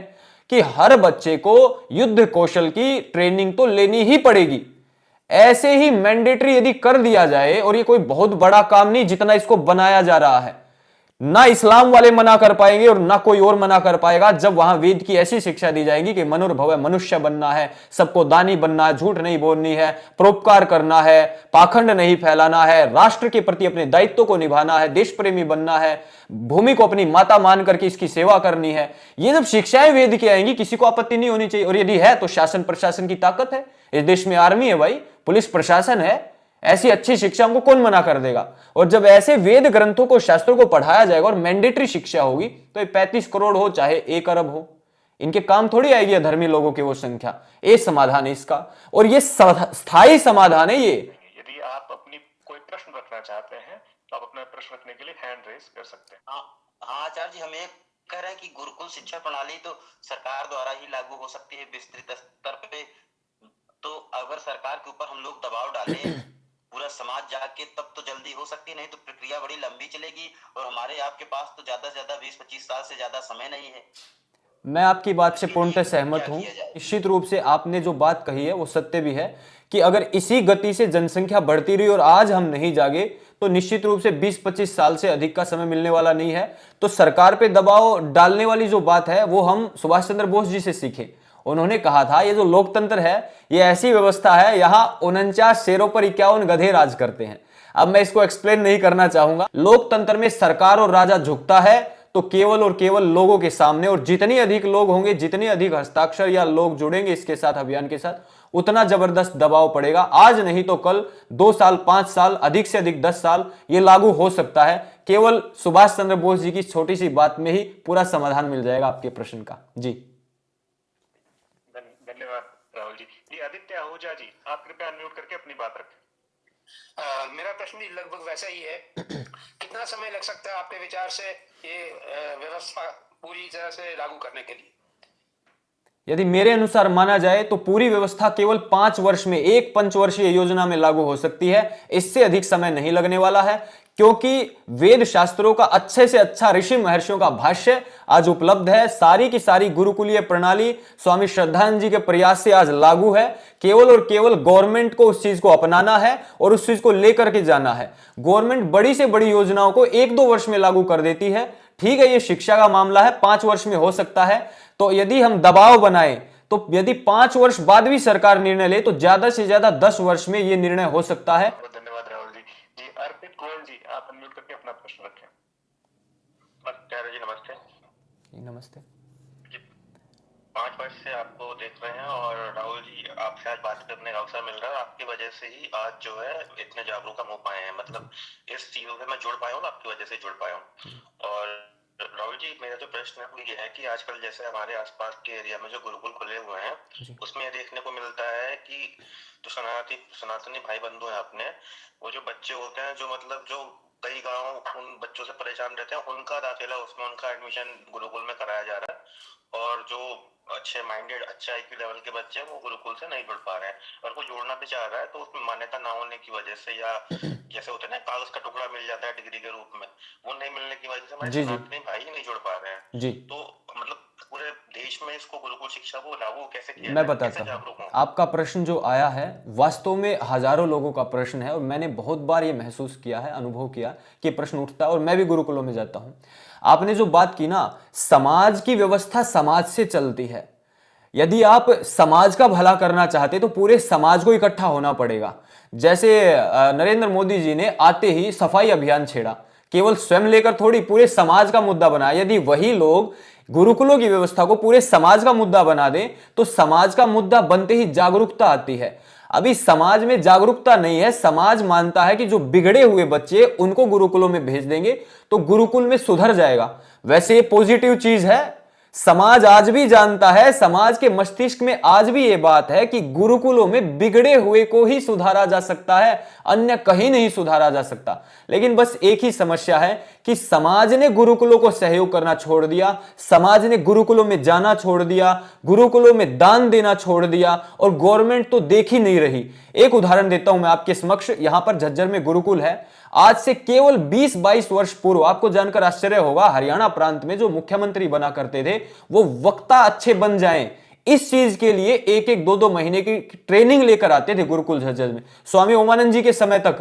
कि हर बच्चे को युद्ध कौशल की ट्रेनिंग तो लेनी ही पड़ेगी। ऐसे ही मैंडेटरी यदि कर दिया जाए, और ये कोई बहुत बड़ा काम नहीं जितना इसको बनाया जा रहा है, ना इस्लाम वाले मना कर पाएंगे और ना कोई और मना कर पाएगा, जब वहां वेद की ऐसी शिक्षा दी जाएगी कि मनुर्भव मनुष्य बनना है, सबको दानी बनना है, झूठ नहीं बोलनी है, परोपकार करना है, पाखंड नहीं फैलाना है, राष्ट्र के प्रति अपने दायित्व को निभाना है, देश प्रेमी बनना है, भूमि को अपनी माता मान करके इसकी सेवा करनी है। ये जब शिक्षाएं वेद की आएंगी किसी को आपत्ति नहीं होनी चाहिए। और यदि है तो शासन प्रशासन की ताकत है, इस देश में आर्मी है भाई, पुलिस प्रशासन है, ऐसी अच्छी शिक्षा को कौन मना कर देगा। और जब ऐसे वेद ग्रंथों को, शास्त्रों को पढ़ाया जाएगा और मैंडेटरी शिक्षा होगी, तो ये 35 करोड़ हो चाहे 1 अरब हो, इनके काम थोड़ी आएगी धर्मी लोगों की वो संख्या। ये समाधान है इसका, और ये स्थायी समाधान है ये। यदि आप अपनी कोई प्रश्न रखना चाहते हैं तो आप अपना प्रश्न रखने के लिए हैंड रेज कर सकते हैं। हाँ आचार्य जी, हम ये कह रहे हैं कि गुरुकुल शिक्षा प्रणाली तो सरकार द्वारा ही लागू हो सकती है विस्तृत स्तर पे। तो अगर सरकार के ऊपर हम लोग दबाव डालें, पूरा समाज जाके, तब तो जल्दी हो सकती, नहीं तो प्रक्रिया बड़ी लंबी चलेगी, और हमारे आपके पास तो ज्यादा से ज्यादा 20-25 साल से ज्यादा समय नहीं है। मैं आपकी बात से पूर्णतः सहमत हूं। निश्चित रूप से आपने जो बात कही है वो सत्य भी है कि अगर इसी गति से जनसंख्या बढ़ती रही और आज हम नहीं जागे तो निश्चित रूप से 20-25 साल से अधिक का समय मिलने वाला नहीं है। तो सरकार पे दबाव डालने वाली जो बात है वो हम सुभाष चंद्र बोस जी से सीखे। उन्होंने कहा था ये जो लोकतंत्र है ये ऐसी व्यवस्था है, यहां 49 शेरों पर 51 गधे राज करते हैं। अब मैं इसको एक्सप्लेन नहीं करना चाहूंगा। लोकतंत्र में सरकार और राजा झुकता है तो केवल और केवल लोगों के सामने, और जितने अधिक लोग होंगे, जितने अधिक हस्ताक्षर या लोग जुड़ेंगे इसके साथ, अभियान के साथ, उतना जबरदस्त दबाव पड़ेगा। आज नहीं तो कल, 2 साल, 5 साल, अधिक से अधिक 10 साल ये लागू हो सकता है। केवल सुभाष चंद्र बोस जी की छोटी सी बात में ही पूरा समाधान मिल जाएगा आपके प्रश्न का। जी धन्यवाद राहुल जी। जी आदित्य आहूजा जी, आप कृपया अनम्यूट करके अपनी बात रखें। मेरा प्रश्न भी लगभग वैसा ही है। कितना समय लग सकता है आपके विचार से ये व्यवस्था पूरी तरह से लागू करने के लिए? यदि मेरे अनुसार माना जाए तो पूरी व्यवस्था केवल 5 वर्ष में, एक पंचवर्षीय योजना में लागू हो सकती है। इससे अधिक समय नहीं लगने वाला है, क्योंकि वेद शास्त्रों का अच्छे से अच्छा ऋषि महर्षियों का भाष्य आज उपलब्ध है। सारी की सारी गुरुकुलीय प्रणाली स्वामी श्रद्धानंद जी के प्रयास से आज लागू है। केवल और केवल गवर्नमेंट को उस चीज को अपनाना है और उस चीज को लेकर के जाना है। गवर्नमेंट बड़ी से बड़ी योजनाओं को 1-2 वर्ष में लागू कर देती है। ठीक है, ये शिक्षा का मामला है, 5 वर्ष में हो सकता है। तो यदि हम दबाव बनाएं तो यदि 5 वर्ष बाद भी सरकार निर्णय ले तो ज्यादा से ज्यादा 10 वर्ष में यह निर्णय हो सकता है। धन्यवाद राहुल जी। जी अर्पित गोयल जी, आप अनम्यूट करके अपना प्रश्न रखें। जी नमस्ते। नमस्ते जी, 5 वर्ष से आपको देख रहे हैं, और राहुल जी आपसे आज बात करने का अवसर मिल रहा है। आपकी वजह से ही आज जो है इतने जागरूक हम हो पाए हैं, मतलब इस चीजों से मैं जुड़ पाया हूँ, आपकी वजह से जुड़ पाया हूँ। और राहुल जी, मेरा जो प्रश्न है वो ये है कि आजकल जैसे हमारे आसपास के एरिया में जो गुरुकुल खुले हुए हैं, उसमें देखने को मिलता है कि जो सनातनी भाई बंधु हैं अपने, वो जो बच्चे होते हैं, जो मतलब जो कई गांव उन बच्चों से परेशान रहते हैं, उनका दाखिला उसमें, उनका एडमिशन गुरुकुल में कराया जा रहा है। और जो अच्छे माइंडेड, अच्छा आईक्यू लेवल के बच्चे हैं वो गुरुकुल से नहीं जुड़ पा रहे हैं, और वो जोड़ना भी चाह रहा है तो उसमें मान्यता ना होने की वजह से, या जैसे होते हैं ना कागज का टुकड़ा मिल जाता है डिग्री के रूप में, वो नहीं मिलने की वजह से हमारे सनातनी भाई नहीं जुड़ पा रहे हैं। जी। तो मतलब पूरे देश में में इसको गुरुकुल शिक्षा को लागू कैसे किया मैं जाए? बताता कैसे हूँ। जागरूक हों? आपका प्रश्न जो आया है वास्तव में हजारों लोगों का प्रश्न है और मैंने बहुत बार ये महसूस किया है, अनुभव किया कि ये प्रश्न उठता है और मैं भी गुरुकुलों में जाता हूँ। आपने जो बात की ना, समाज की व्यवस्था समाज से चलती है। यदि आप समाज का भला करना चाहते तो पूरे समाज को इकट्ठा होना पड़ेगा। जैसे नरेंद्र मोदी जी ने आते ही सफाई अभियान छेड़ा, केवल स्वयं लेकर थोड़ी, पूरे समाज का मुद्दा बनाया। यदि वही लोग गुरुकुलों की व्यवस्था को पूरे समाज का मुद्दा बना दें तो समाज का मुद्दा बनते ही जागरूकता आती है। अभी समाज में जागरूकता नहीं है। समाज मानता है कि जो बिगड़े हुए बच्चे उनको गुरुकुलों में भेज देंगे तो गुरुकुल में सुधर जाएगा। वैसे ये पॉजिटिव चीज है। समाज आज भी जानता है, समाज के मस्तिष्क में आज भी ये बात है कि गुरुकुलों में बिगड़े हुए को ही सुधारा जा सकता है, अन्य कहीं नहीं सुधारा जा सकता। लेकिन बस एक ही समस्या है कि समाज ने गुरुकुलों को सहयोग करना छोड़ दिया, समाज ने गुरुकुलों में जाना छोड़ दिया, गुरुकुलों में दान देना छोड़ दिया और गवर्नमेंट तो देख ही नहीं रही। एक उदाहरण देता हूं मैं आपके समक्ष। यहां पर झज्जर में गुरुकुल है। आज से केवल 20-22 वर्ष पूर्व, आपको जानकर आश्चर्य होगा, हरियाणा प्रांत में जो मुख्यमंत्री बना करते थे वो वक्ता अच्छे बन जाएं इस चीज के लिए 1-1, 2-2 महीने की ट्रेनिंग लेकर आते थे गुरुकुल झज्जर में। स्वामी ओमानंद जी के समय तक,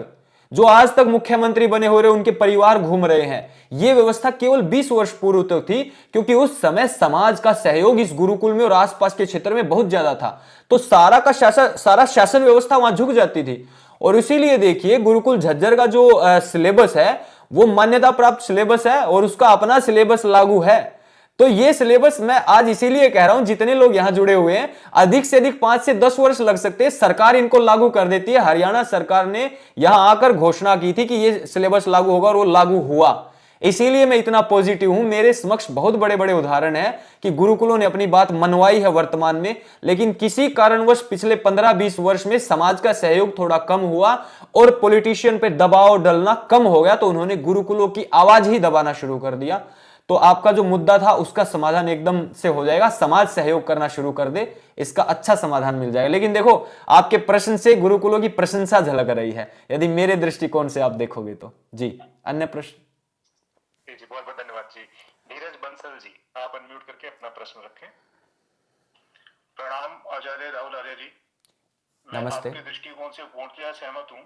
जो आज तक मुख्यमंत्री बने हो रहे, उनके परिवार घूम रहे हैं। यह व्यवस्था केवल 20 वर्ष पूर्व तक थी क्योंकि उस समय समाज का सहयोग इस गुरुकुल में और आसपास के क्षेत्र में बहुत ज्यादा था। तो सारा शासन व्यवस्था वहां झुक जाती थी। और इसीलिए देखिए गुरुकुल झज्जर का जो सिलेबस है वो मान्यता प्राप्त सिलेबस है और उसका अपना सिलेबस लागू है। तो ये सिलेबस मैं आज इसीलिए कह रहा हूं, जितने लोग यहां जुड़े हुए हैं, अधिक से अधिक 5 से 10 वर्ष लग सकते हैं, सरकार इनको लागू कर देती है। हरियाणा सरकार ने यहां आकर घोषणा की थी कि ये सिलेबस लागू होगा और वो लागू हुआ। इसीलिए मैं इतना पॉजिटिव हूं। मेरे समक्ष बहुत बड़े बड़े उदाहरण हैं कि गुरुकुलों ने अपनी बात मनवाई है वर्तमान में, लेकिन किसी कारणवश पिछले 15-20 वर्ष में समाज का सहयोग थोड़ा कम हुआ और पॉलिटिशियन पे दबाव डलना कम हो गया, तो उन्होंने गुरुकुलों की आवाज ही दबाना शुरू कर दिया। तो आपका जो मुद्दा था उसका समाधान एकदम से हो जाएगा। समाज सहयोग करना शुरू कर दे, इसका अच्छा समाधान मिल जाएगा। लेकिन देखो, आपके प्रश्न से गुरुकुलों की प्रशंसा झलक रही है, यदि मेरे दृष्टिकोण से आप देखोगे तो। जी, अन्य प्रश्न? जी, बहुत बहुत धन्यवाद जी। नीरज बंसल जी, आप अनम्यूट करके अपना प्रश्न रखें। प्रणाम आचार्य राहुल आर्य जी। मैं नमस्ते। आपके दृष्टिकोण से पूर्णतया सहमत हूं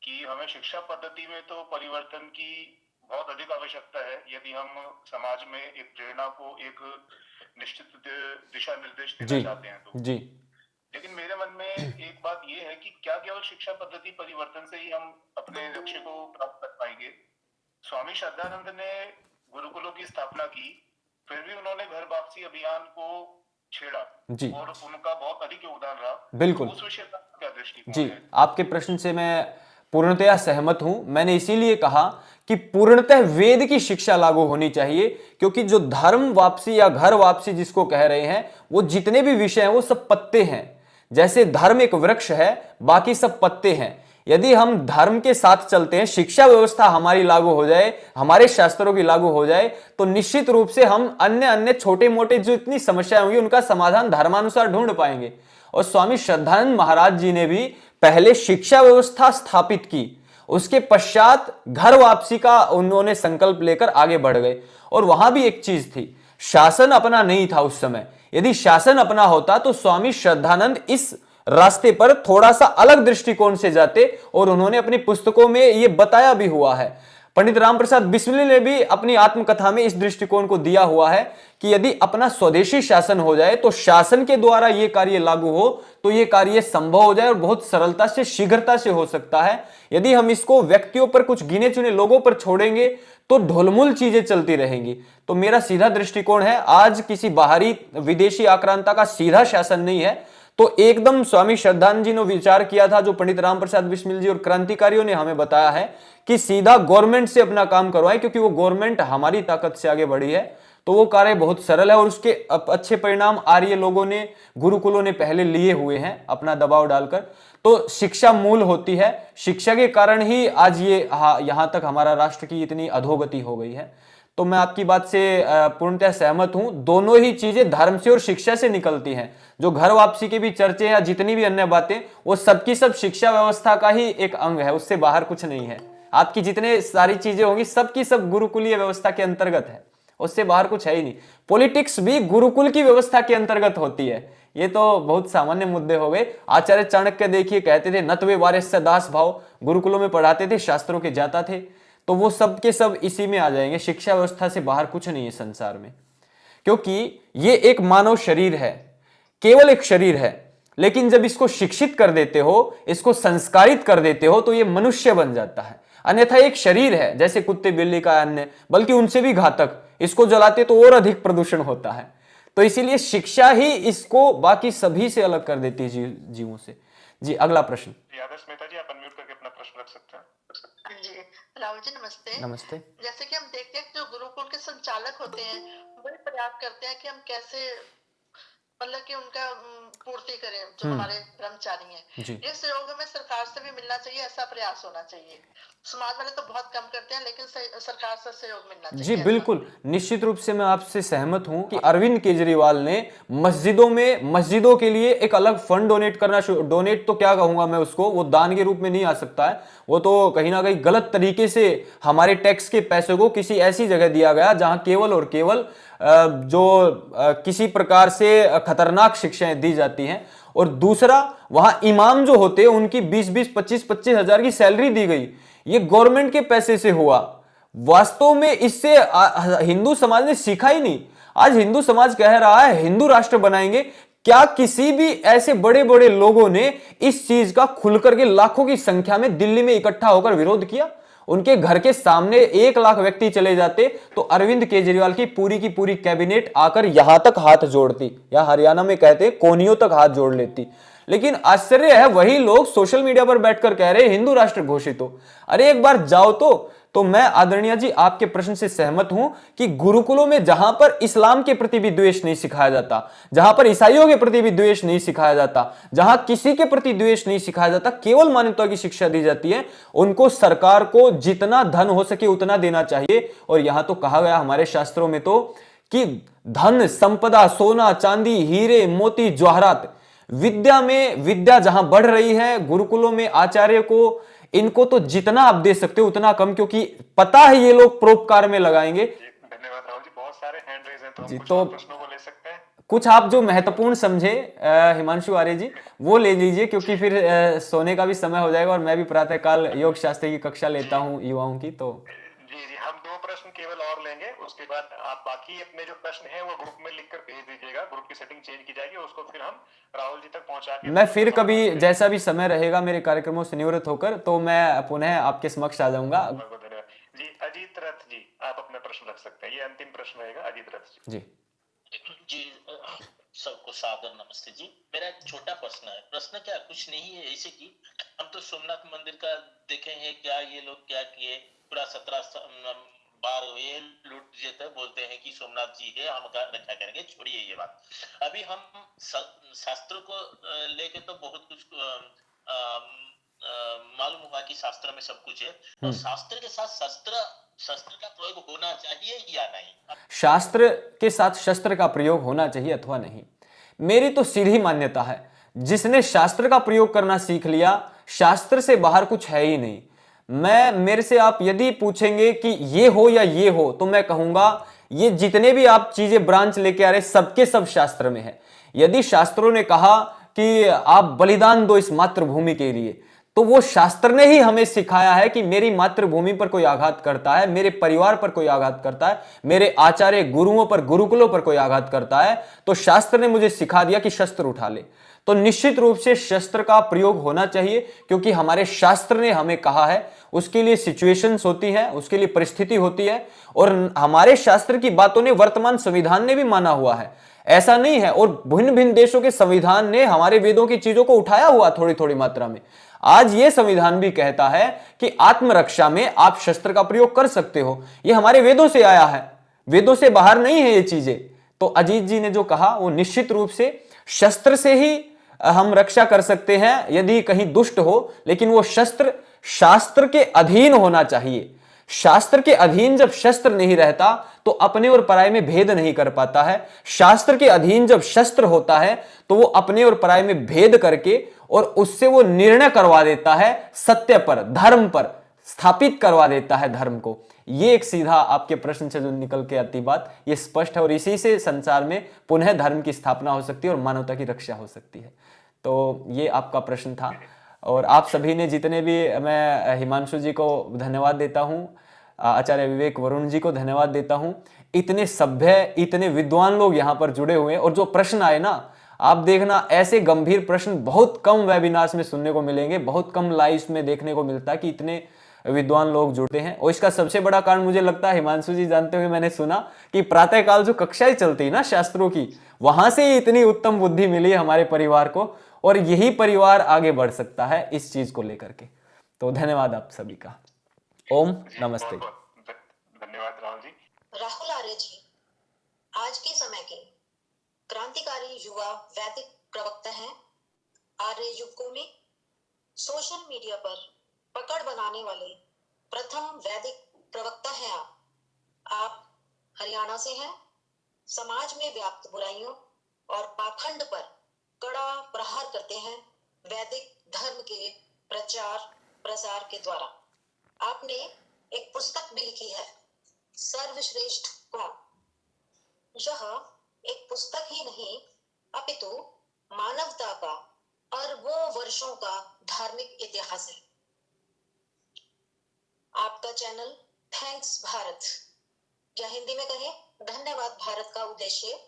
कि हमें शिक्षा पद्धति में तो परिवर्तन की बहुत अधिक आवश्यकता है यदि हम समाज में एक प्रेरणा को एक निश्चित दिशा निर्देश देना चाहते हैं तो। जी। लेकिन मेरे मन में एक बात यह है कि क्या केवल शिक्षा पद्धति परिवर्तन से ही हम अपने लक्ष्य को प्राप्त कर पाएंगे? स्वामी श्रद्धानंद ने गुरुकुलों की स्थापना की, फिर भी उन्होंने घर वापसी अभियान को छेड़ा जी। और उनका बहुत अधिक योगदान रहा। बिल्कुल। तो उस विषय का क्या दृष्टिकोण जी, है? आपके प्रश्न से मैं पूर्णतया सहमत हूं। मैंने इसीलिए कहा कि पूर्णतः वेद की शिक्षा लागू होनी चाहिए, क्योंकि जो धर्म वापसी या घर वापसी जिसको कह रहे हैं, वो जितने भी विषय हैं वो सब पत्ते हैं। जैसे धर्म एक वृक्ष है, बाकी सब पत्ते हैं। यदि हम धर्म के साथ चलते हैं, शिक्षा व्यवस्था हमारी लागू हो जाए, हमारे शास्त्रों की लागू हो जाए, तो निश्चित रूप से हम अन्य छोटे मोटे जो इतनी समस्याएं होंगी उनका समाधान धर्मानुसार ढूंढ पाएंगे। और स्वामी श्रद्धानंद महाराज जी ने भी पहले शिक्षा व्यवस्था स्थापित की, उसके पश्चात घर वापसी का उन्होंने संकल्प लेकर आगे बढ़ गए। और वहां भी एक चीज थी, शासन अपना नहीं था उस समय। यदि शासन अपना होता तो स्वामी श्रद्धानंद इस रास्ते पर थोड़ा सा अलग दृष्टिकोण से जाते, और उन्होंने अपनी पुस्तकों में यह बताया भी हुआ है। पंडित रामप्रसाद बिस्मिल ने भी अपनी आत्मकथा में इस दृष्टिकोण को दिया हुआ है कि यदि अपना स्वदेशी शासन हो जाए तो शासन के द्वारा यह कार्य लागू हो तो यह कार्य संभव हो जाए और बहुत सरलता से, शीघ्रता से हो सकता है। यदि हम इसको व्यक्तियों पर, कुछ गिने चुने लोगों पर छोड़ेंगे तो ढुलमुल चीजें चलती रहेंगी। तो मेरा सीधा दृष्टिकोण है, आज किसी बाहरी विदेशी आक्रांता का सीधा शासन नहीं है। तो एकदम स्वामी श्रद्धानंद जी ने विचार किया था, जो पंडित रामप्रसाद बिस्मिल जी और क्रांतिकारियों ने हमें बताया है, कि सीधा गवर्नमेंट से अपना काम करवाएं, क्योंकि वो गवर्नमेंट हमारी ताकत से आगे बढ़ी है। तो वो कार्य बहुत सरल है और उसके अच्छे परिणाम आर्य लोगों ने, गुरुकुलों ने पहले लिए हुए हैं अपना दबाव डालकर। तो शिक्षा मूल होती है, शिक्षा के कारण ही आज ये यहां तक हमारा राष्ट्र की इतनी अधोगति हो गई है। तो मैं आपकी बात से पूर्णतः सहमत हूं। दोनों ही चीजें धर्म से और शिक्षा से निकलती हैं। जो घर वापसी के भी चर्चे या जितनी भी अन्य बातें, वो सबकी सब शिक्षा व्यवस्था का ही एक अंग है, उससे बाहर कुछ नहीं है। आपकी जितने सारी चीजें होंगी सबकी सब गुरुकुलीय व्यवस्था के अंतर्गत है, उससे बाहर कुछ है ही नहीं। पॉलिटिक्स भी गुरुकुल की व्यवस्था के अंतर्गत होती है। ये तो बहुत सामान्य मुद्दे हो गए। आचार्य चाणक्य देखिए कहते थे नत्वे वार्यस्य दास भाव, गुरुकुलों में पढ़ाते थे, शास्त्रों के जाता थे, तो वो सब के सब इसी में आ जाएंगे। शिक्षा व्यवस्था से बाहर कुछ नहीं है संसार में, क्योंकि ये एक मानव शरीर है, केवल एक शरीर है, लेकिन जब इसको शिक्षित कर देते हो, इसको संस्कारित कर देते हो, तो ये मनुष्य बन जाता है। अन्यथा एक शरीर है जैसे कुत्ते बिल्ली का अन्य, बल्कि उनसे भी घातक, इसको जलाते तो और अधिक प्रदूषण होता है। तो इसीलिए शिक्षा ही इसको बाकी सभी से अलग कर देती है जीवों से। जी अगला प्रश्न। आदर्श मेहता जी, आप अनम्यूट करके अपना प्रश्न रख सकते हैं। हाँ जी, राहुल जी नमस्ते। नमस्ते। जैसे कि हम देखते हैं कि जो गुरुकुल के संचालक होते हैं बड़े प्रयास करते हैं कि हम कैसे मतलब कि उनका पूर्ति करें जो हमारे ब्रह्मचारी हैं। जी। ये सहयोग हमें सरकार से भी मिलना चाहिए, ऐसा प्रयास होना चाहिए। समाज वाले तो बहुत कम करते हैं, लेकिन सरकार से सहयोग मिलना चाहिए। जी बिल्कुल, निश्चित रूप से मैं आपसे सहमत हूं कि अरविंद केजरीवाल ने मस्जिदों के लिए एक अलग फंड डोनेट तो क्या कहूंगा मैं उसको, वो दान के रूप में नहीं आ सकता है, वो तो कहीं ना कहीं गलत तरीके से हमारे टैक्स के पैसे को किसी ऐसी जगह दिया गया जहां केवल और केवल किसी प्रकार से खतरनाक शिक्षाएं दी जाती हैं। और दूसरा, वहां इमाम जो होते हैं उनकी 20-20, 25-25 हजार की सैलरी दी गई, ये गवर्नमेंट के पैसे से हुआ। वास्तव में इससे हिंदू समाज ने सीखा ही नहीं। आज हिंदू समाज कह रहा है हिंदू राष्ट्र बनाएंगे, क्या किसी भी ऐसे बड़े बड़े लोगों ने इस चीज का खुलकर के लाखों की संख्या में दिल्ली में इकट्ठा होकर विरोध किया? उनके घर के सामने 1 लाख व्यक्ति चले जाते तो अरविंद केजरीवाल की पूरी कैबिनेट आकर यहां तक हाथ जोड़ती, या हरियाणा में कहते हैं कोनियों तक हाथ जोड़ लेती। लेकिन आश्चर्य है, वही लोग सोशल मीडिया पर बैठकर कह रहे हैं हिंदू राष्ट्र घोषित हो। अरे एक बार जाओ तो मैं आदरणीय जी आपके प्रश्न से सहमत हूं कि गुरुकुलों में जहां पर इस्लाम के प्रति भी द्वेष नहीं सिखाया जाता, जहां पर ईसाइयों के प्रति भी द्वेष नहीं सिखाया जाता, जहां किसी के प्रति द्वेष नहीं सिखाया जाता, केवल मानवता की शिक्षा दी जाती है, उनको सरकार को जितना धन हो सके उतना देना चाहिए। और यहां तो कहा गया हमारे शास्त्रों में तो कि धन संपदा, सोना चांदी, हीरे मोती जवाहरात, विद्या जहां बढ़ रही है, गुरुकुलों में आचार्य को इनको तो जितना आप दे सकते हो उतना कम, क्योंकि पता है ये लोग परोपकार में लगाएंगे। धन्यवाद राहुल जी, बहुत सारे हैंड रेज हैं, तो हम जी, कुछ तो और प्रश्नों को ले सकते हैं। कुछ आप जो महत्वपूर्ण समझे हिमांशु आर्य जी वो ले लीजिए, क्योंकि फिर सोने का भी समय हो जाएगा और मैं भी प्रातःकाल योग शास्त्र की कक्षा लेता हूँ युवाओं की। तो जी हम 2 प्रश्न केवल और लेंगे, उसके बाद आप बाकी अपने जो प्रश्न हैं वो ग्रुप में लिखकर भेज दीजिएगा। ग्रुप की सेटिंग चेंज की जाएगी, उसको फिर हम राहुल जी तक पहुंचा के मैं फिर कभी जैसा भी समय रहेगा मेरे कार्यक्रमों से निवृत्त होकर तो मैं पुनः आपके समक्ष आ जाऊंगा। धन्यवाद जी। अजीत रथ जी, आप अपना प्रश्न रख सकते हैं, ये अंतिम प्रश्न रहेगा। अजीत रथ जी। जी सबको सादर नमस्ते जी। मेरा एक छोटा प्रश्न है, प्रश्न क्या कुछ नहीं है, ऐसे कि हम तो सोमनाथ मंदिर का देखे हैं, क्या ये लोग क्या किए, पूरा 17 बार ये लूट देते बोलते हैं कि सोमनाथ जी है, हम रक्षा करेंगे, छोड़िए ये बात। अभी हम शास्त्र को लेके तो बहुत कुछ मालूम हुआ कि शास्त्र में सब कुछ है, तो शास्त्र के साथ शस्त्र का प्रयोग होना चाहिए या नहीं? शास्त्र के साथ शस्त्र का प्रयोग होना चाहिए अथवा नहीं, मेरी तो सीधी मान्यता है, जिसने शास्त्र का प्रयोग करना सीख लिया, शास्त्र से बाहर कुछ है ही नहीं। मेरे से आप यदि पूछेंगे कि ये हो या ये हो, तो मैं कहूंगा ये जितने भी आप चीजें ब्रांच लेके आ रहे सबके सब शास्त्र में है। यदि शास्त्रों ने कहा कि आप बलिदान दो इस मातृभूमि के लिए, तो वो शास्त्र ने ही हमें सिखाया है कि मेरी मातृभूमि पर कोई आघात करता है, मेरे परिवार पर कोई आघात करता है, मेरे आचार्य गुरुओं पर, गुरुकुलों पर कोई आघात करता है, तो शास्त्र ने मुझे सिखा दिया कि शस्त्र उठा ले। तो निश्चित रूप से शस्त्र का प्रयोग होना चाहिए, क्योंकि हमारे शास्त्र ने हमें कहा है, उसके लिए सिचुएशंस होती हैं, उसके लिए परिस्थिति होती है, और हमारे शास्त्र की बातों ने वर्तमान संविधान ने भी माना हुआ है, ऐसा नहीं है। और भिन्न भिन्न देशों के संविधान ने हमारे वेदों की चीजों को उठाया हुआ थोड़ी थोड़ी मात्रा में। आज ये संविधान भी कहता है कि आत्मरक्षा में आप शस्त्र का प्रयोग कर सकते हो, ये हमारे वेदों से आया है, वेदों से बाहर नहीं है ये चीजें। तो अजीत जी ने जो कहा वो निश्चित रूप से शस्त्र से ही हम रक्षा कर सकते हैं यदि कहीं दुष्ट हो, लेकिन वो शस्त्र शास्त्र के अधीन होना चाहिए। शास्त्र के अधीन जब शस्त्र नहीं रहता तो अपने और पराये में भेद नहीं कर पाता है। शास्त्र के अधीन जब शस्त्र होता है तो वो अपने और पराये में भेद करके और उससे वो निर्णय करवा देता है सत्य पर, धर्म पर, स्थापित करवा देता है धर्म को। ये एक सीधा आपके प्रश्न से जो निकल के आती बात ये स्पष्ट है, और इसी से संसार में पुनः धर्म की स्थापना हो सकती है और मानवता की रक्षा हो सकती है। तो ये आपका प्रश्न था। और आप सभी ने जितने भी, मैं हिमांशु जी को धन्यवाद देता हूँ, आचार्य विवेक वरुण जी को धन्यवाद देता हूँ। इतने सभ्य, इतने विद्वान लोग यहाँ पर जुड़े हुए हैं, और जो प्रश्न आए ना, आप देखना ऐसे गंभीर प्रश्न बहुत कम वेबिनार्स में सुनने को मिलेंगे, बहुत कम लाइव्स में देखने को मिलता है कि इतने विद्वान लोग जुड़ते हैं। और इसका सबसे बड़ा कारण मुझे लगता है, हिमांशु जी जानते हुए मैंने सुना कि प्रातःकाल जो कक्षाएं चलती है ना शास्त्रों की, वहां से ही इतनी उत्तम बुद्धि मिली है हमारे परिवार को, और यही परिवार आगे बढ़ सकता है इस चीज को लेकर के। तो धन्यवाद आप सभी का। ओम नमस्ते। धन्यवाद राहुल जी। राहुल आर्य जी आज के समय के क्रांतिकारी युवा वैदिक प्रवक्ता हैं। आर्य युवकों में सोशल मीडिया पर पकड़ बनाने वाले प्रथम वैदिक प्रवक्ता हैं आप हरियाणा से हैं। समाज में व्याप्त बुराइयों और पाखंड पर कड़ा प्रहार करते हैं वैदिक धर्म के प्रचार प्रसार के द्वारा। आपने एक पुस्तक भी लिखी है, सर्वश्रेष्ठ कौन। यह एक पुस्तक ही नहीं अपितु मानवता का अरबों वर्षों का धार्मिक इतिहास है। आपका चैनल थैंक्स भारत, या हिंदी में कहें धन्यवाद भारत का उद्देश्य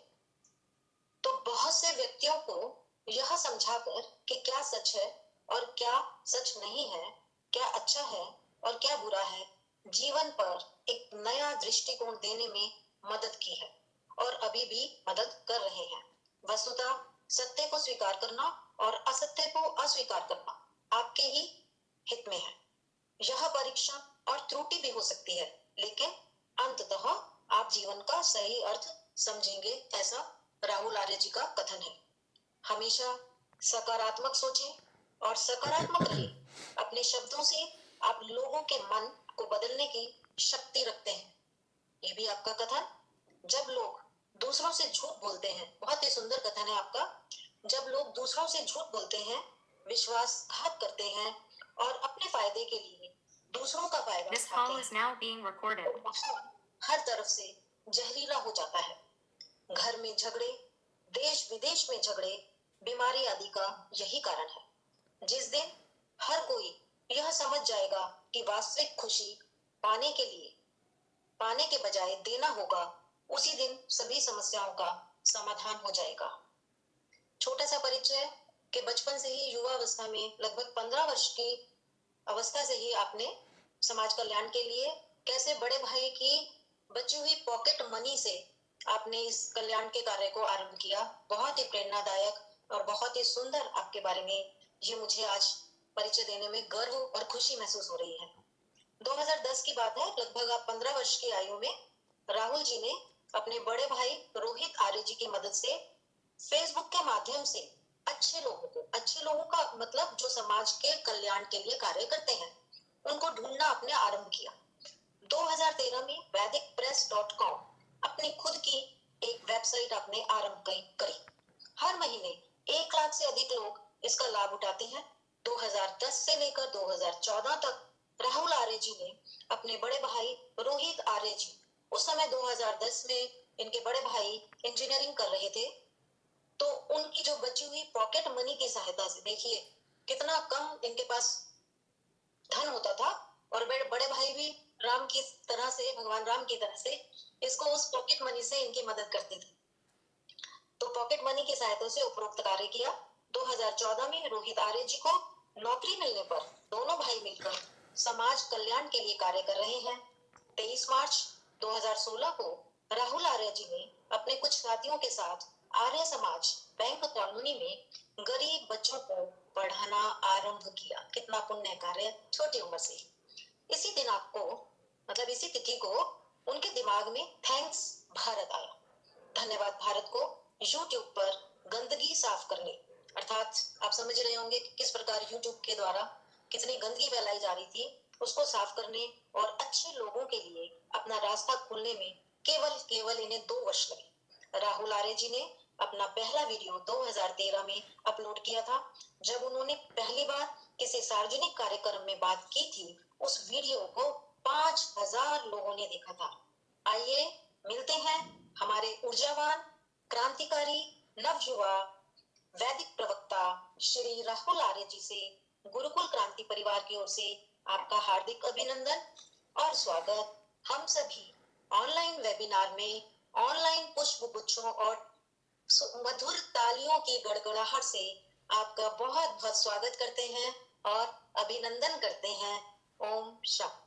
तो बहुत से व्यक्तियों को यह समझाकर कि क्या सच है और क्या सच नहीं है, क्या अच्छा है और क्या बुरा है, जीवन पर एक नया दृष्टिकोण देने में मदद की है और अभी भी मदद कर रहे हैं। वस्तुतः सत्य को स्वीकार करना और असत्य को अस्वीकार करना आपके ही हित में है। यह परीक्षा और त्रुटि भी हो सकती है, लेकिन अंततः आप जीवन का सही अर्थ समझेंगे, ऐसा राहुल आर्य जी का कथन है। हमेशा सकारात्मक सोचें और सकारात्मक रहें। अपने शब्दों से आप लोगों के मन को बदलने की शक्ति रखते हैं। ये भी आपका कथन। जब लोग दूसरों से झूठ बोलते हैं, बहुत ही सुंदर कथन है आपका, जब लोग दूसरों से झूठ बोलते हैं, विश्वासघात करते हैं और अपने फायदे के लिए दूसरों का फायदा उठाते हैं, हर तरफ से जहरीला हो जाता है। घर में झगड़े, देश विदेश में झगड़े, बीमारी आदि का यही कारण है। जिस दिन हर कोई यह समझ जाएगा कि वास्तविक खुशी पाने के बजाय देना होगा, उसी दिन सभी समस्याओं का समाधान हो जाएगा। छोटा सा परिचय कि बचपन से ही युवा अवस्था में लगभग 15 वर्ष की अवस्था से ही आपने समाज कल्याण के लिए कैसे बड़े भाई की बची हुई पॉकेट मनी से आपने इस कल्याण के कार्य को आरंभ किया। बहुत ही प्रेरणादायक और बहुत ही सुंदर आपके बारे में ये मुझे आज परिचय देने में गर्व और खुशी महसूस हो रही है। 2010 की बात है, लगभग आप 15 वर्ष की आयु में राहुल जी ने अपने बड़े भाई रोहित आर्य जी की मदद से फेसबुक के माध्यम से अच्छे लोगों का मतलब जो समाज के कल्याण के लिए कार्य करते हैं, उनको ढूंढना आपने आरंभ किया। 2013 में वैदिकप्रेस.com अपनी खुद की एक वेबसाइट आपने आरंभ करी। हर महीने 1 लाख से अधिक लोग इसका लाभ उठाते हैं। 2010 से लेकर 2014 तक राहुल आर्य जी ने अपने बड़े भाई रोहित आर्य जी, उस समय 2010 में इनके बड़े भाई इंजीनियरिंग कर रहे थे, तो उनकी जो बची हुई पॉकेट मनी की सहायता से, देखिए कितना कम इनके पास धन होता था, और बड़े भाई भी भगवान राम की तरह से इसको उस पॉकेट मनी से इनकी मदद करते थे। तो पॉकेट मनी की सहायता से उपरोक्त कार्य किया। 2014 में रोहित आर्य जी को नौकरी मिलने पर दोनों भाई मिलकर समाज कल्याण के लिए कार्य कर रहे हैं। 23 मार्च 2016 को राहुल आर्य जी ने अपने कुछ साथियों के साथ आर्य समाज बैंक कॉलोनी में गरीब बच्चों को पढ़ाना आरंभ किया। कितना पुण्य कार्य, छोटी उम्र से। इसी दिन इसी तिथि को उनके दिमाग में थैंक्स भारत आया, धन्यवाद भारत को यूट्यूब पर गंदगी साफ करने, अर्थात आप समझ रहे होंगे कि किस प्रकार यूट्यूब के द्वारा कितनी गंदगी फैलाई जा रही थी, उसको साफ करने और अच्छे लोगों के लिए अपना रास्ता खोलने में केवल इन्हें 2 वर्ष लगे। राहुल आर्य जी ने अपना पहला वीडियो 2013 में अपलोड किया था। जब उन्होंने पहली बार किसी सार्वजनिक कार्यक्रम में बात की थी, उस वीडियो को 5000 लोगों ने देखा था। आइए मिलते हैं हमारे ऊर्जावान, क्रांतिकारी, नवयुवा, वैदिक प्रवक्ता श्री राहुल आर्य जी से गुरुकुल क्रांति परिवार की ओर से आपका हार्दिक अभिनंदन और स्वागत। हम सभी ऑनलाइन वेबिनार में ऑनलाइन पुष्प गुच्छों और मधुर तालियों की गड़गड़ाहट से आपका बहुत बहुत स्वागत करते हैं और अभिनंदन करते हैं। ओम शांति।